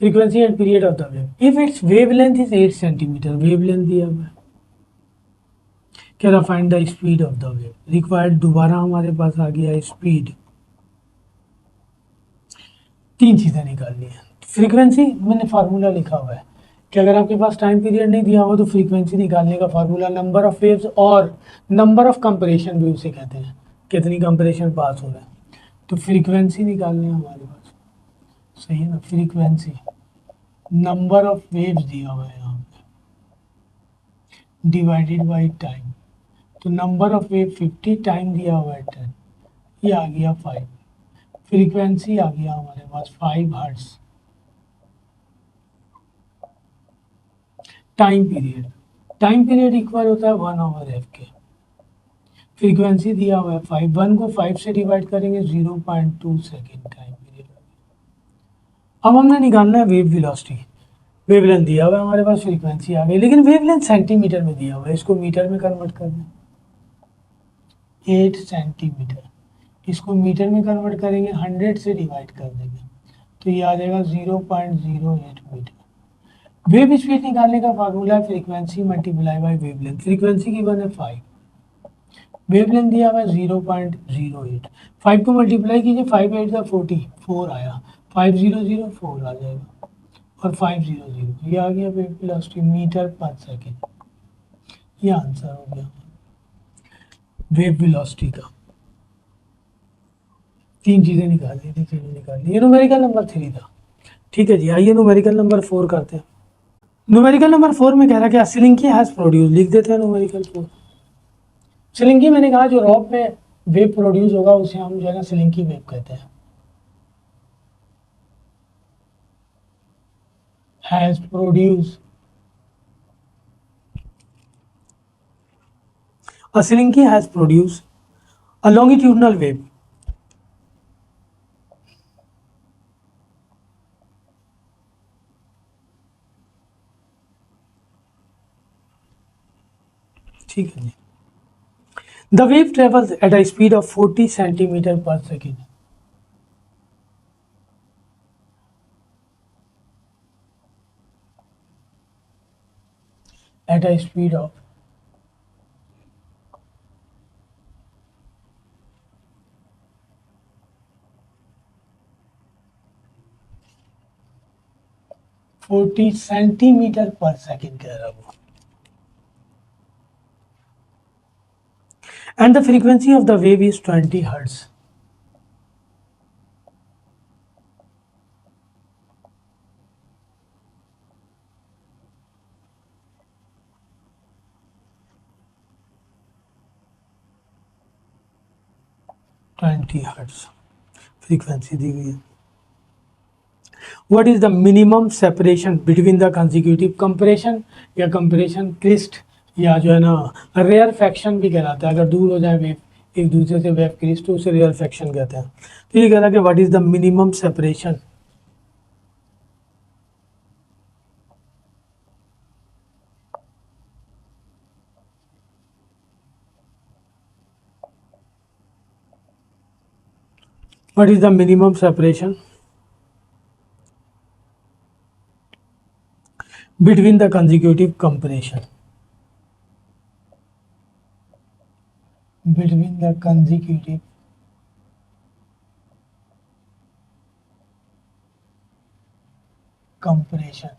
frequency and period of the wave if it's wave length is 8 centimetre, wave length दिया हुआ है। कह रहा find the speed of the wave, required दोबारा हमारे पास आ गया स्पीड। तीन चीज़ें निकालनी है। फ्रीक्वेंसी मैंने फार्मूला लिखा हुआ है कि अगर आपके पास टाइम पीरियड नहीं दिया हुआ तो फ्रीक्वेंसी निकालने का फार्मूला नंबर ऑफ वेव्स और नंबर ऑफ कंपरेशन भी उसे कहते हैं, कितनी कंपरेशन पास हो रहा है। तो फ्रीक्वेंसी निकालनी है हमारे पास। सही है ना, फ्रीक्वेंसी नंबर ऑफ वेव्स दिया हुआ है यहाँ पे डिवाइडेड बाई टाइम। तो नंबर ऑफ वेव 50, टाइम दिया हुआ है 10, ये आ गया 5। फ्रीक्वेंसी आ गया हमारे पास 5 हर्ट्ज। टाइम पीरियड इक्वल होता है 1/f के। फ्रीक्वेंसी दिया हुआ है 5, 1 को 5 से डिवाइड करेंगे 0.2 सेकेंड टाइम पीरियड। अब हमने निकालना है वेव वेलोसिटी। वेवलेंथ दिया हुआ है हमारे पास, फ्रीक्वेंसी आ गई, लेकिन वेवलेंथ सेंटीमीटर में दिया हुआ है, इसको मीटर में कन्वर्ट कर दें। 8 सेंटीमीटर, इसको मीटर में कन्वर्ट करेंगे, 100 से डिवाइड कर देंगे तो ये आ जाएगा 0.08 मीटर। वेव स्पीड निकालने का फार्मूला है frequency multiply by wavelength. Frequency की वन है 5, वेवलेंथ दिया हुआ है 0.08। 5 को मल्टीप्लाई कीजिए, 5 8 का 40, 4 आया, 500 4 आ जाएगा और 500 ये आ गया wave velocity metre per second. ये आंसर हो गया वेव वेलोसिटी का। तीन चीज़ें निकाली थी, चीज़ें निकाली। ये न्यूमेरिकल नंबर 3 था। ठीक है जी, आइए न्यूमेरिकल नंबर 4 करते हैं। न्यूमेरिकल नंबर 4 में कह रहा है कि सिलिंकी हैज प्रोड्यूस, लिख देते हैं न्यूमेरिकल 4। सिलिंकी मैंने कहा जो रॉक में वेव प्रोड्यूस होगा उसे हम जो है ना सिलिंकी वेव कहते हैं। Has produce, a Slinky has produced a longitudinal wave ठीक है जी। The wave travels at a speed of 40 centimeter per second. At a speed of 40 centimetre पर सेकंड कह रहा वो। And the frequency of the wave is 20 hertz. Frequency दी हुई है। What is the minimum separation between the consecutive compression या compression crest या जो है ना रेयर फैक्शन भी कहलाता है, अगर दूर हो जाए वेव एक दूसरे से वेव क्रिस्ट तो उसे रेयर फैक्शन कहते हैं। तो ये कह रहा है कि what is the minimum separation what is the minimum separation between the consecutive compression between the consecutive compression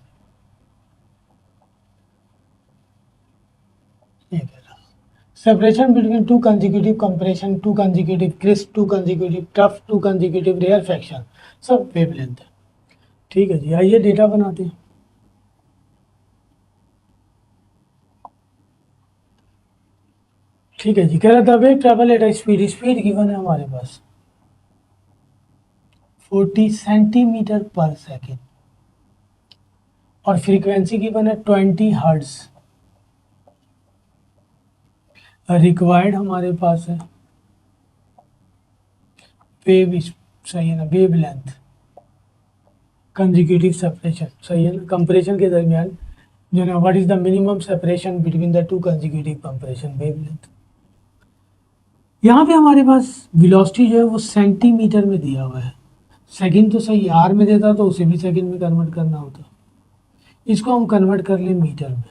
ये कह रहा separation between two consecutive compression, two consecutive crisp, two consecutive tough, two consecutive rare fraction, सब wavelength है। ठीक है जी, आइए data बनाते हैं। ठीक है जी, कह रहा था wave travel at speed, speed given है हमारे पास 40 सेंटीमीटर पर सेकेंड और फ्रीक्वेंसी गिवन है 20 हर्ट्ज। रिक्वायर्ड हमारे पास है वेव, सही है ना, वेव लेंथ, कंसेक्यूटिव सेपरेशन, सही है ना, कंप्रेशन के दरमियान जो ना what is the minimum separation between the two consecutive compression, wave length. यहाँ पे हमारे पास वेलोसिटी जो है वो सेंटीमीटर में दिया हुआ है, सेकंड तो सही आर में देता तो उसे भी सेकंड में कन्वर्ट करना होता, इसको हम कन्वर्ट कर लें मीटर में।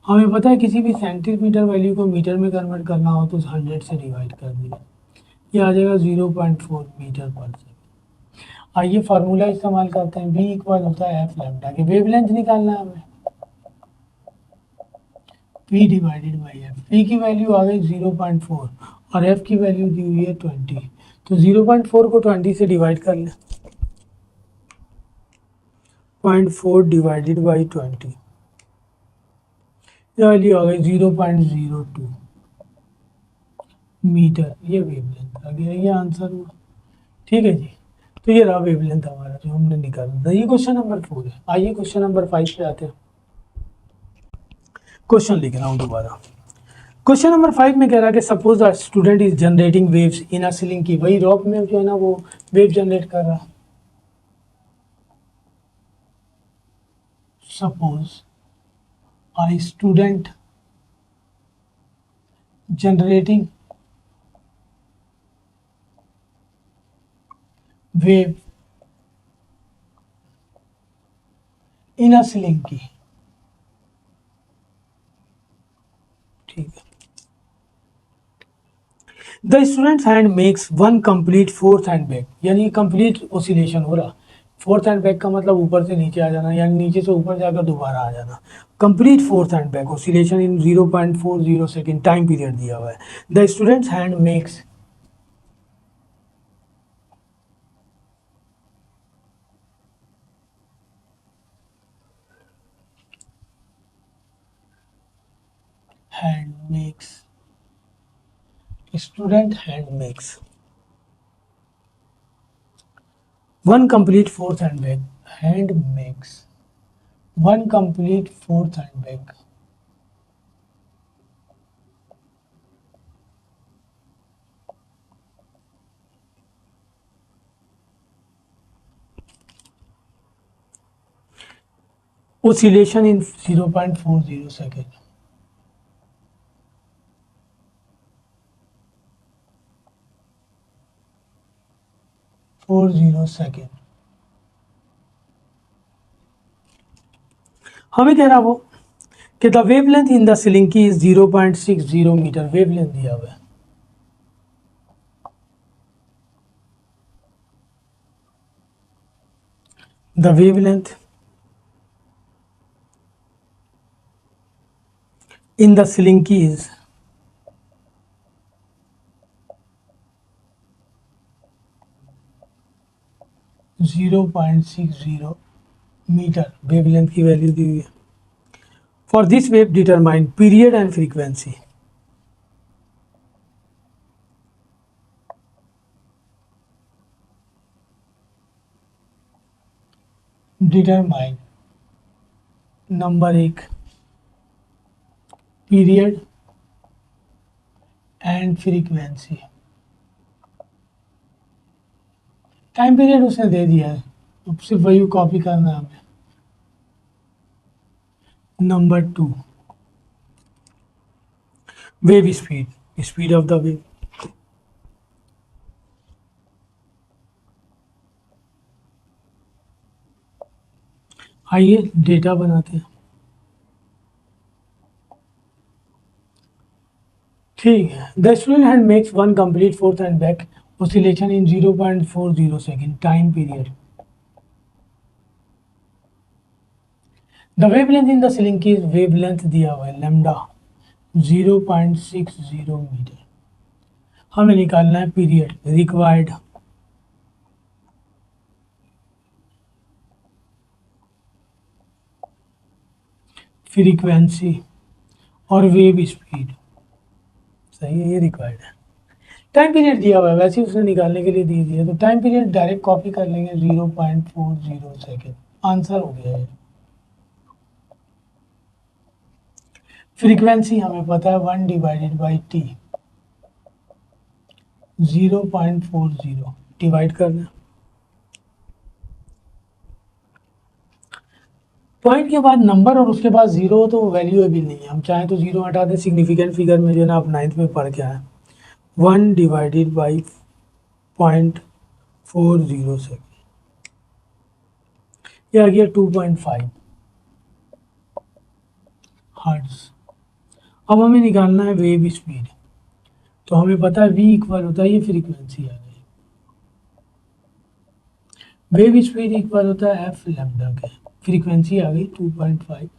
हमें पता है किसी भी सेंटीमीटर वैल्यू को मीटर में कन्वर्ट करना हो तो 100 से डिवाइड कर दिया, ये आ जाएगा 0.4 मीटर पर सेकंड। आइए फार्मूला इस्तेमाल करते हैं, बी इक्वल होता है एफ लैम्डा की, वेवलेंथ निकालना है हमें, P divided by F. P की वैल्यू आ गई 0.4 और एफ की वैल्यू दी हुई है 20, तो 0.4 को 20 से डिवाइड कर लें, 0.4 डिवाइडेड बाई 20, ये वैल्यू आ गई 0.02 मीटर, ये वेवलेंथ आ गया, ये आंसर हुआ। ठीक है जी, तो ये रहा वेवलेंथ हमारा जो हमने निकाला था। ये क्वेश्चन नंबर 4 है। आइए क्वेश्चन नंबर 5 पे आते हैं। क्वेश्चन लिख रहा हूँ दोबारा। क्वेश्चन नंबर 5 में कह रहा है कि suppose the student is generating waves in a ceiling की, वही रॉक में जो है ना वो वेव जनरेट कर रहा। Suppose a student generating wave in a slinky, ठीक है। The students hand makes one complete forth and back, यानी कंप्लीट ओसिलेशन हो रहा। फोर्थ हैंड बैक का मतलब ऊपर से नीचे आ जाना, यानी नीचे से ऊपर जाकर दोबारा आ जाना। Complete forth and back oscillation in 0.40 second time period दिया हुआ है। The students hand makes student hand makes one complete fourth hand bag, hand makes one complete fourth hand bag, oscillation in 0.40 second, second. हमें कह रहा वो कि the wavelength in the Slinky is 0.60 metre, wavelength दिया हुआ है। The wavelength in the Slinky is 0.60 metre wavelength की value दी हुई है। For this wave determine period and frequency. Determine number 1 period and frequency. Time period उसने दे दिया है, अब सिर्फ वही कॉपी करना है हमें। Number 2 wave speed, speed of the wave. आइए डेटा बनाते हैं। ठीक है। The student hand makes one complete fourth and back oscillation in 0.40 second time period. The wavelength in the slinky is wavelength दिया हुआ है लैम्डा 0.60 मीटर। हमें निकालना है पीरियड रिक्वायर्ड फ्रीक्वेंसी और वेव स्पीड। सही है, ये रिक्वायर्ड है। टाइम पीरियड दिया हुआ है, वैसे ही उसने निकालने के लिए दे दिया, तो टाइम पीरियड डायरेक्ट कॉपी कर लेंगे 0.40 सेकेंड। आंसर हो गया है। फ्रीक्वेंसी हमें पता है 1/T 0.40 डिवाइड करना। पॉइंट के बाद नंबर और उसके बाद जीरो हो तो वैल्यूएबल नहीं है। हम चाहें तो जीरो हटा दें। सिग्निफिकेंट फिगर में जो ना आप 9th में पढ़ के आए 1/0.40 सेकेंड, ये आ गया 2.5 हर्ट्ज। अब हमें निकालना है वेव स्पीड, तो हमें पता है v इक्वल होता है, ये फ्रीक्वेंसी आ गई, वेव स्पीड इक्वल होता है एफ लैम्डा के, फ्रीक्वेंसी आ गई 2.5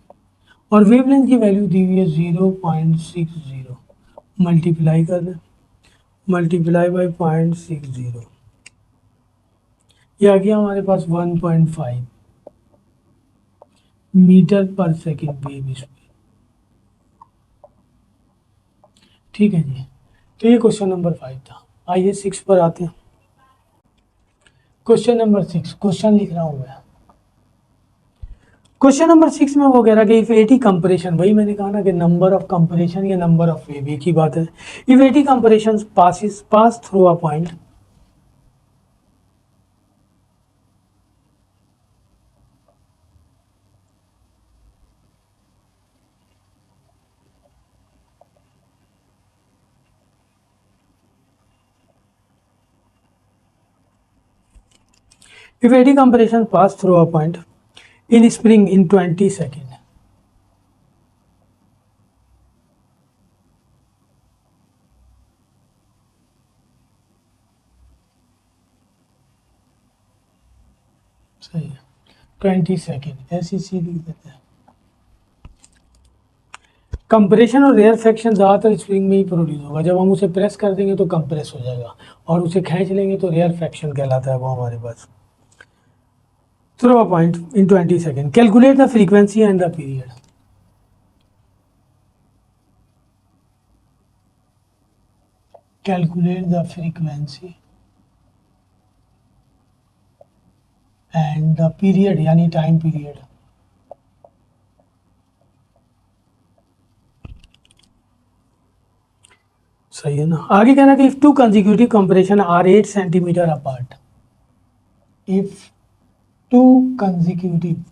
और वेवलेंथ की वैल्यू दी हुई है 0.60। मल्टीप्लाई कर दें, मल्टीप्लाई बाई 0.60, ये आ गया हमारे पास 1.5 metre per second wave speed. ठीक है जी, तो ये क्वेश्चन नंबर 5 था। आइए 6 पर आते हैं। क्वेश्चन नंबर 6, क्वेश्चन लिख रहा हूं मैं। क्वेश्चन नंबर 6 में वो कह रहा है कि इफ एटी कंपरेशन, वही मैंने कहा ना कि नंबर ऑफ कंपरेशन या नंबर ऑफ वेव एक ही बात है। If eighty compression pass through a point, if eddy compression pass through a point in spring in 20 seconds, सही है 20 सेकेंड, ऐसी सीधी देते हैं। कंप्रेशन और रेयर फ्रैक्शन ज़्यादातर स्प्रिंग में ही प्रोड्यूस होगा। जब हम उसे प्रेस कर देंगे तो कंप्रेस हो जाएगा और उसे खींच लेंगे तो रेयर फ्रैक्शन कहलाता है वो हमारे पास। Through a point in 20 second, calculate the frequency and the period. Calculate the frequency and the period, यानी टाइम पीरियड। सही है ना। आगे कहना कि if two consecutive compression are 8 centimetre apart, if two consecutive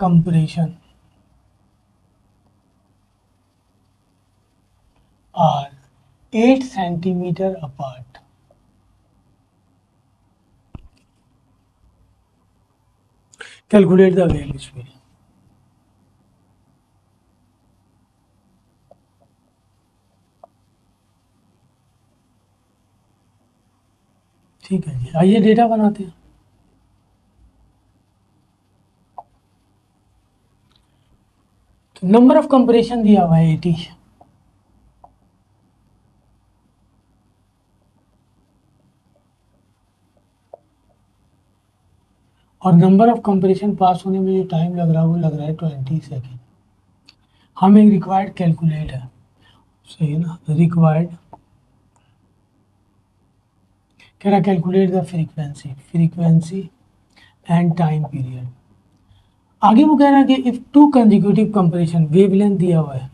compression are 8 centimeter apart, calculate the wave speed। ठीक है जी, आइए डेटा बनाते हैं। नंबर ऑफ कंप्रेशन दिया हुआ है 80, और नंबर ऑफ कंप्रेशन पास होने में जो टाइम लग रहा है वो लग रहा है 20 सेकेंड। हमें रिक्वायर्ड कैलकुलेट है, सही है ना, रिक्वायर्ड कह रहा calculate the frequency and time period. आगे वो कह रहा है कि if to consecutive compression, wavelength दिया हुआ है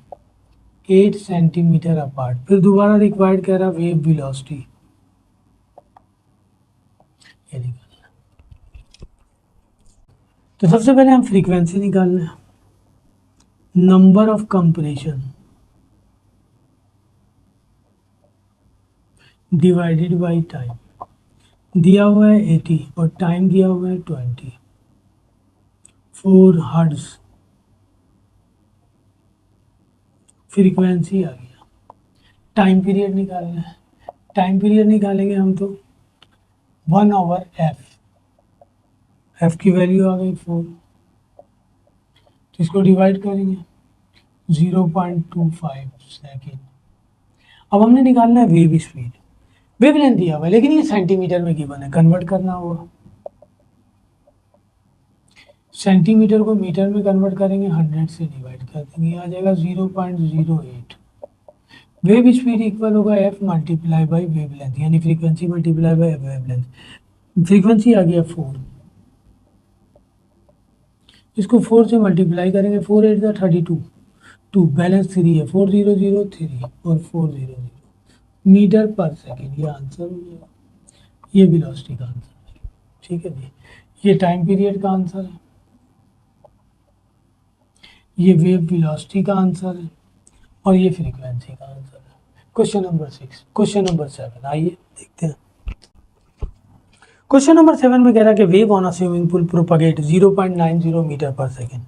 8 सेंटीमीटर अपार्ट, फिर दोबारा रिक्वायर्ड कह रहा वेव वेलोसिटी, ये निकालना। तो सबसे पहले हम फ्रीक्वेंसी निकालना है, number of compression divided by time, दिया हुआ है 80 और टाइम दिया हुआ है 20, 4 हर्ट्ज फ्रीक्वेंसी आ गया। टाइम पीरियड निकालना है, टाइम पीरियड निकालेंगे हम तो 1/f, f की वैल्यू आ गई 4, तो इसको डिवाइड करेंगे 0.25 सेकेंड। अब हमने निकालना है वेव स्पीड, वेवलेंथ दिया हुआ है लेकिन ये सेंटीमीटर में गिवन है, कन्वर्ट करना होगा। सेंटीमीटर को मीटर में कन्वर्ट करेंगे, 100 से डिवाइड कर देंगे, आ जाएगा 0.08। वेव स्पीड इक्वल होगा f मल्टीप्लाई बाई वेवलेंथ, यानी frequency multiply by wavelength. Frequency आ गया 4, इसको 4 से मल्टीप्लाई करेंगे, 4 8 32, 2 बैलेंस 3 है, 4003 और 400 मीटर पर सेकेंड, ये आंसर हो जाएगा। ये वेलोसिटी का आंसर है, ठीक है जी। ये टाइम पीरियड का आंसर है, ये वेव वेलोसिटी का आंसर है, और ये फ्रीक्वेंसी का आंसर है। Question number 6। क्वेश्चन नंबर 7 आइए देखते हैं। क्वेश्चन नंबर 7 में कह रहा है कि wave on a swimming pool propagate 0.90 meter per second.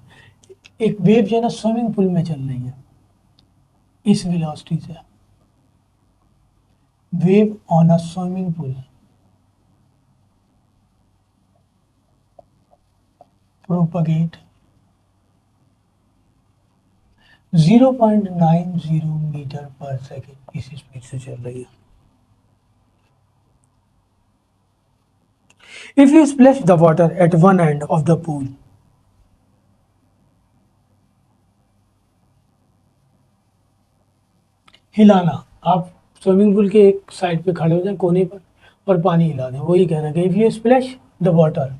एक वेव जो है ना स्विमिंग पूल में चल रही है इस वेलोसिटी से, wave on a swimming pool propagate 0.90 meter per second इस स्पीड से चल रही है। If you splash the water at one end of the pool, हिलाना, आप स्विमिंग पूल के एक साइड पे खड़े हो जाए कोने पर और पानी हिला दें, वही कहना कि if you splash the water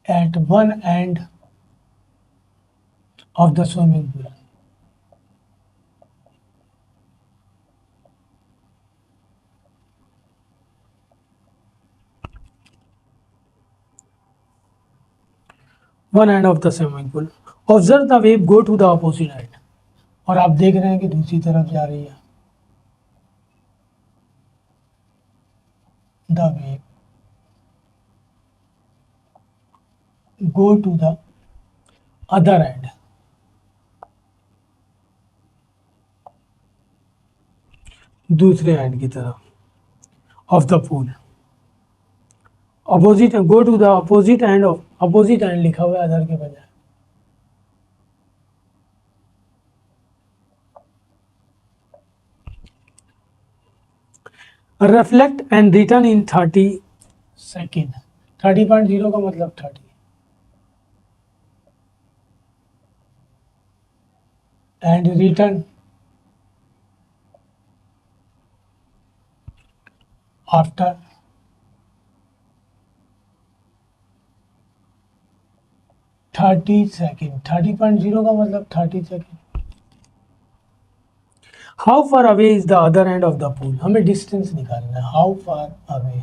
at one end of the swimming pool, one end of the swimming pool, observe the wave go to the opposite end, और आप देख रहे हैं कि दूसरी तरफ जा रही है, the wave go to the other end, दूसरे एंड की तरफ, of the pool, opposite, go to the opposite end of, opposite end लिखा हुआ है अदर के बजाय, reflect and return in 30 second. 30.0 का मतलब 30 एंड रिटर्न आफ्टर 30 सेकेंड। 30.0 का मतलब 30 second. How far away is the other and of the pool, हमें डिस्टेंस निकालना है, how far away,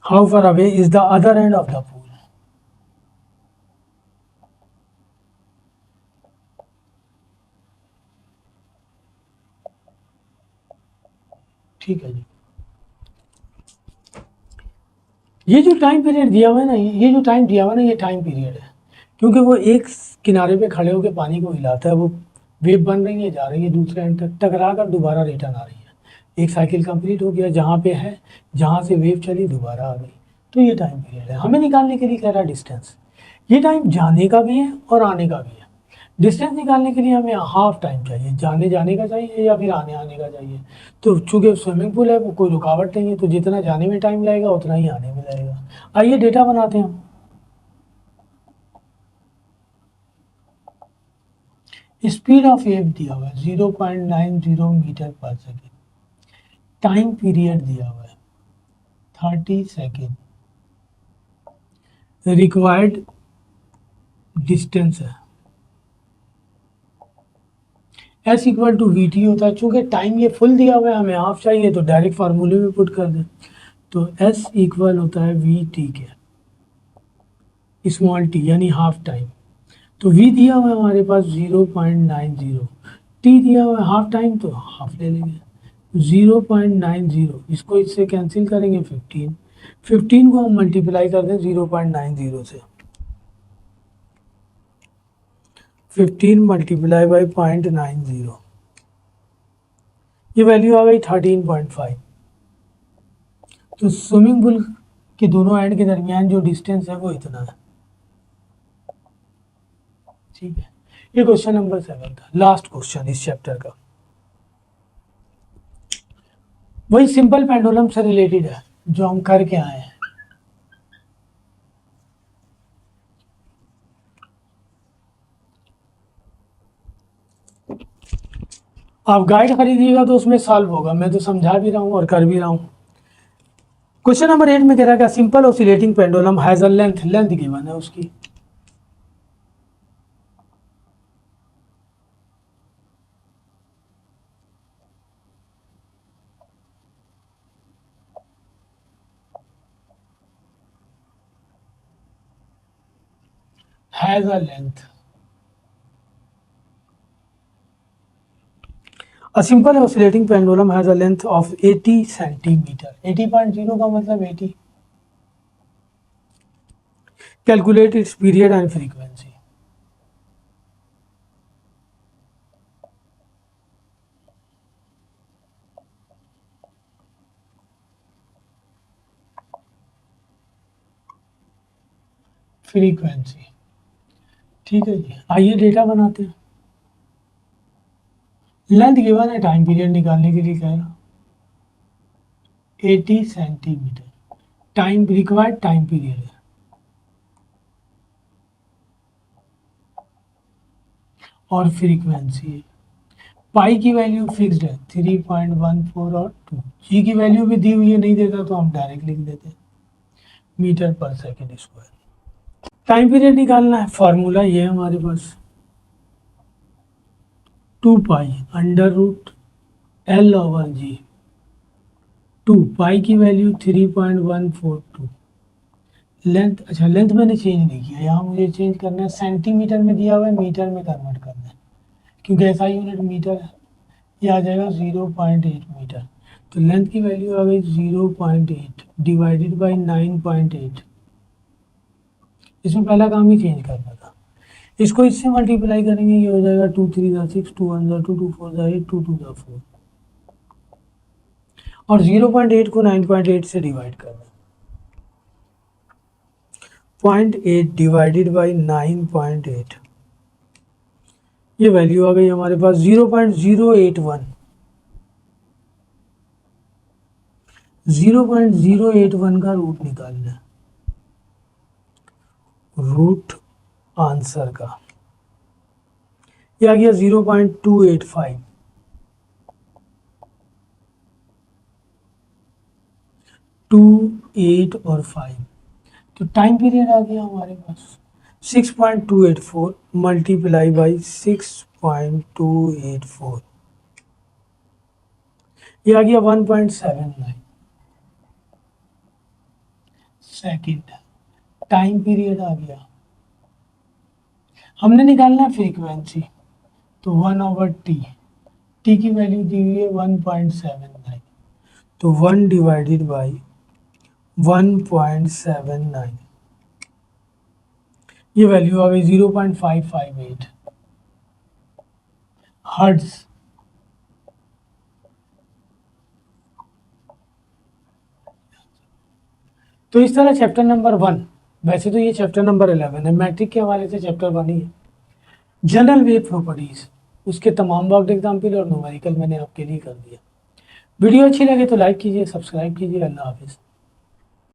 how far away is the other and of the pool, ठीक है जी। ये जो टाइम पीरियड दिया हुआ है ना, ये जो टाइम दिया हुआ है ना, ये टाइम पीरियड है, क्योंकि वो एक किनारे पे खड़े होकर पानी को हिलाता है, वो वेव बन रही है, जा रही है दूसरे एंड तक, टकरा कर दोबारा रिटर्न आ रही है। एक साइकिल कंप्लीट हो गया, जहाँ पे है, जहाँ से वेव चली दोबारा आ गई। तो ये टाइम पीरियड है। हमें निकालने के लिए कह रहा है डिस्टेंस। ये टाइम जाने का भी है और आने का भी है। डिस्टेंस निकालने के लिए हमें हाफ टाइम चाहिए, जाने जाने का चाहिए या फिर आने आने का चाहिए। तो चूंकि स्विमिंग पूल है, वो कोई रुकावट नहीं है, तो जितना जाने में टाइम लगेगा उतना ही आने में लगेगा। आइए डेटा बनाते हैं हम। स्पीड ऑफ वेव दिया हुआ है 0.90 meter per second. Time period दिया हुआ है 30 सेकेंड। रिक्वायर्ड डिस्टेंस है S equal to V T होता है। चूंकि टाइम ये फुल दिया हुआ है, हमें हाफ चाहिए, तो डायरेक्ट फार्मूले में पुट कर दें। तो एस इक्वल होता है वी टी के, स्मॉल टी यानी हाफ टाइम। तो v दिया हुआ है हमारे पास 0.90, t दिया हुआ है हाफ टाइम, तो हाफ ले लेंगे 0.90। इसको इससे कैंसिल करेंगे 15। 15 को हम मल्टीप्लाई कर दें 0.90 से। 15 मल्टीप्लाई बाई 0.90, ये वैल्यू आ गई 13.5। तो स्विमिंग पूल के दोनों एंड के दरमियान जो डिस्टेंस है वो इतना है। ठीक है, ये क्वेश्चन नंबर 7 था, लास्ट क्वेश्चन इस चैप्टर का। वही सिंपल पेंडुलम से रिलेटेड है जो हम करके आए हैं। आप गाइड खरीदिएगा तो उसमें सॉल्व होगा, मैं तो समझा भी रहा हूँ और कर भी रहा हूँ। क्वेश्चन नंबर 8 में कह रहा है simple oscillating pendulum has a length, length given है उसकी। Has a length, A simple oscillating pendulum has a length of 80 centimeter. 80.0 का मतलब 80. Calculate its period and frequency. Frequency, ठीक है जी। आइए डेटा बनाते हैं। लेंथ गिवन है, टाइम पीरियड निकालने के लिए कह रहा 80 centimetre. Time required time period है और फ्रीक्वेंसी है। पाई की वैल्यू फिक्स्ड है 3.14 और 2। जी की वैल्यू भी दी हुई है, नहीं देता तो हम डायरेक्ट लिख देते हैं metre per second square. Time period निकालना है, फॉर्मूला ये है हमारे पास 2 pi under root L over g. 2 pi की वैल्यू 3.142। लेंथ, अच्छा लेंथ मैंने चेंज नहीं किया, यहाँ मुझे चेंज करना है, सेंटीमीटर में दिया हुआ है, मीटर में कन्वर्ट करना है, क्योंकि ऐसा यूनिट मीटर है। ये आ जाएगा 0.8 मीटर। तो लेंथ की वैल्यू आ गई 0.8 डिवाइडेड बाई 9.8। इसमें पहला काम ही चेंज करना था। इसको इससे मल्टीप्लाई करेंगे, ये हो जाएगा 2 3 6, 2 1 2, 2 4 8, 2 2 4। और 0.8 को 9.8 से डिवाइड करना। 0.8 डिवाइडेड बाई 9.8, ये वैल्यू आ गई हमारे पास 0.081। 0.081 का रूट निकालना है, रूट आंसर का। ये आ गया 0.285। 2 8 और 5। तो टाइम पीरियड आ गया हमारे पास 6.284 मल्टीप्लाई बाई 6.284, ये आ गया 1.79 सेकेंड। टाइम पीरियड आ गया। हमने निकालना है फ्रीक्वेंसी, तो 1 ओवर टी, टी की वैल्यू दी हुई है 1.79, तो 1 डिवाइडेड बाई 1.79, ये वैल्यू आ गई 0.558। हर्ट्ज। तो इस तरह चैप्टर नंबर 1, वैसे तो ये चैप्टर नंबर 11 है, मैट्रिक के हवाले से चैप्टर 1 ही है। जनरल वेव प्रॉपर्टीज, उसके तमाम वर्कड एग्जाम्पल और न्यूमेरिकल मैंने आपके लिए कर दिया। वीडियो अच्छी लगे तो लाइक कीजिए, सब्सक्राइब कीजिए। अल्लाह हाफिज़।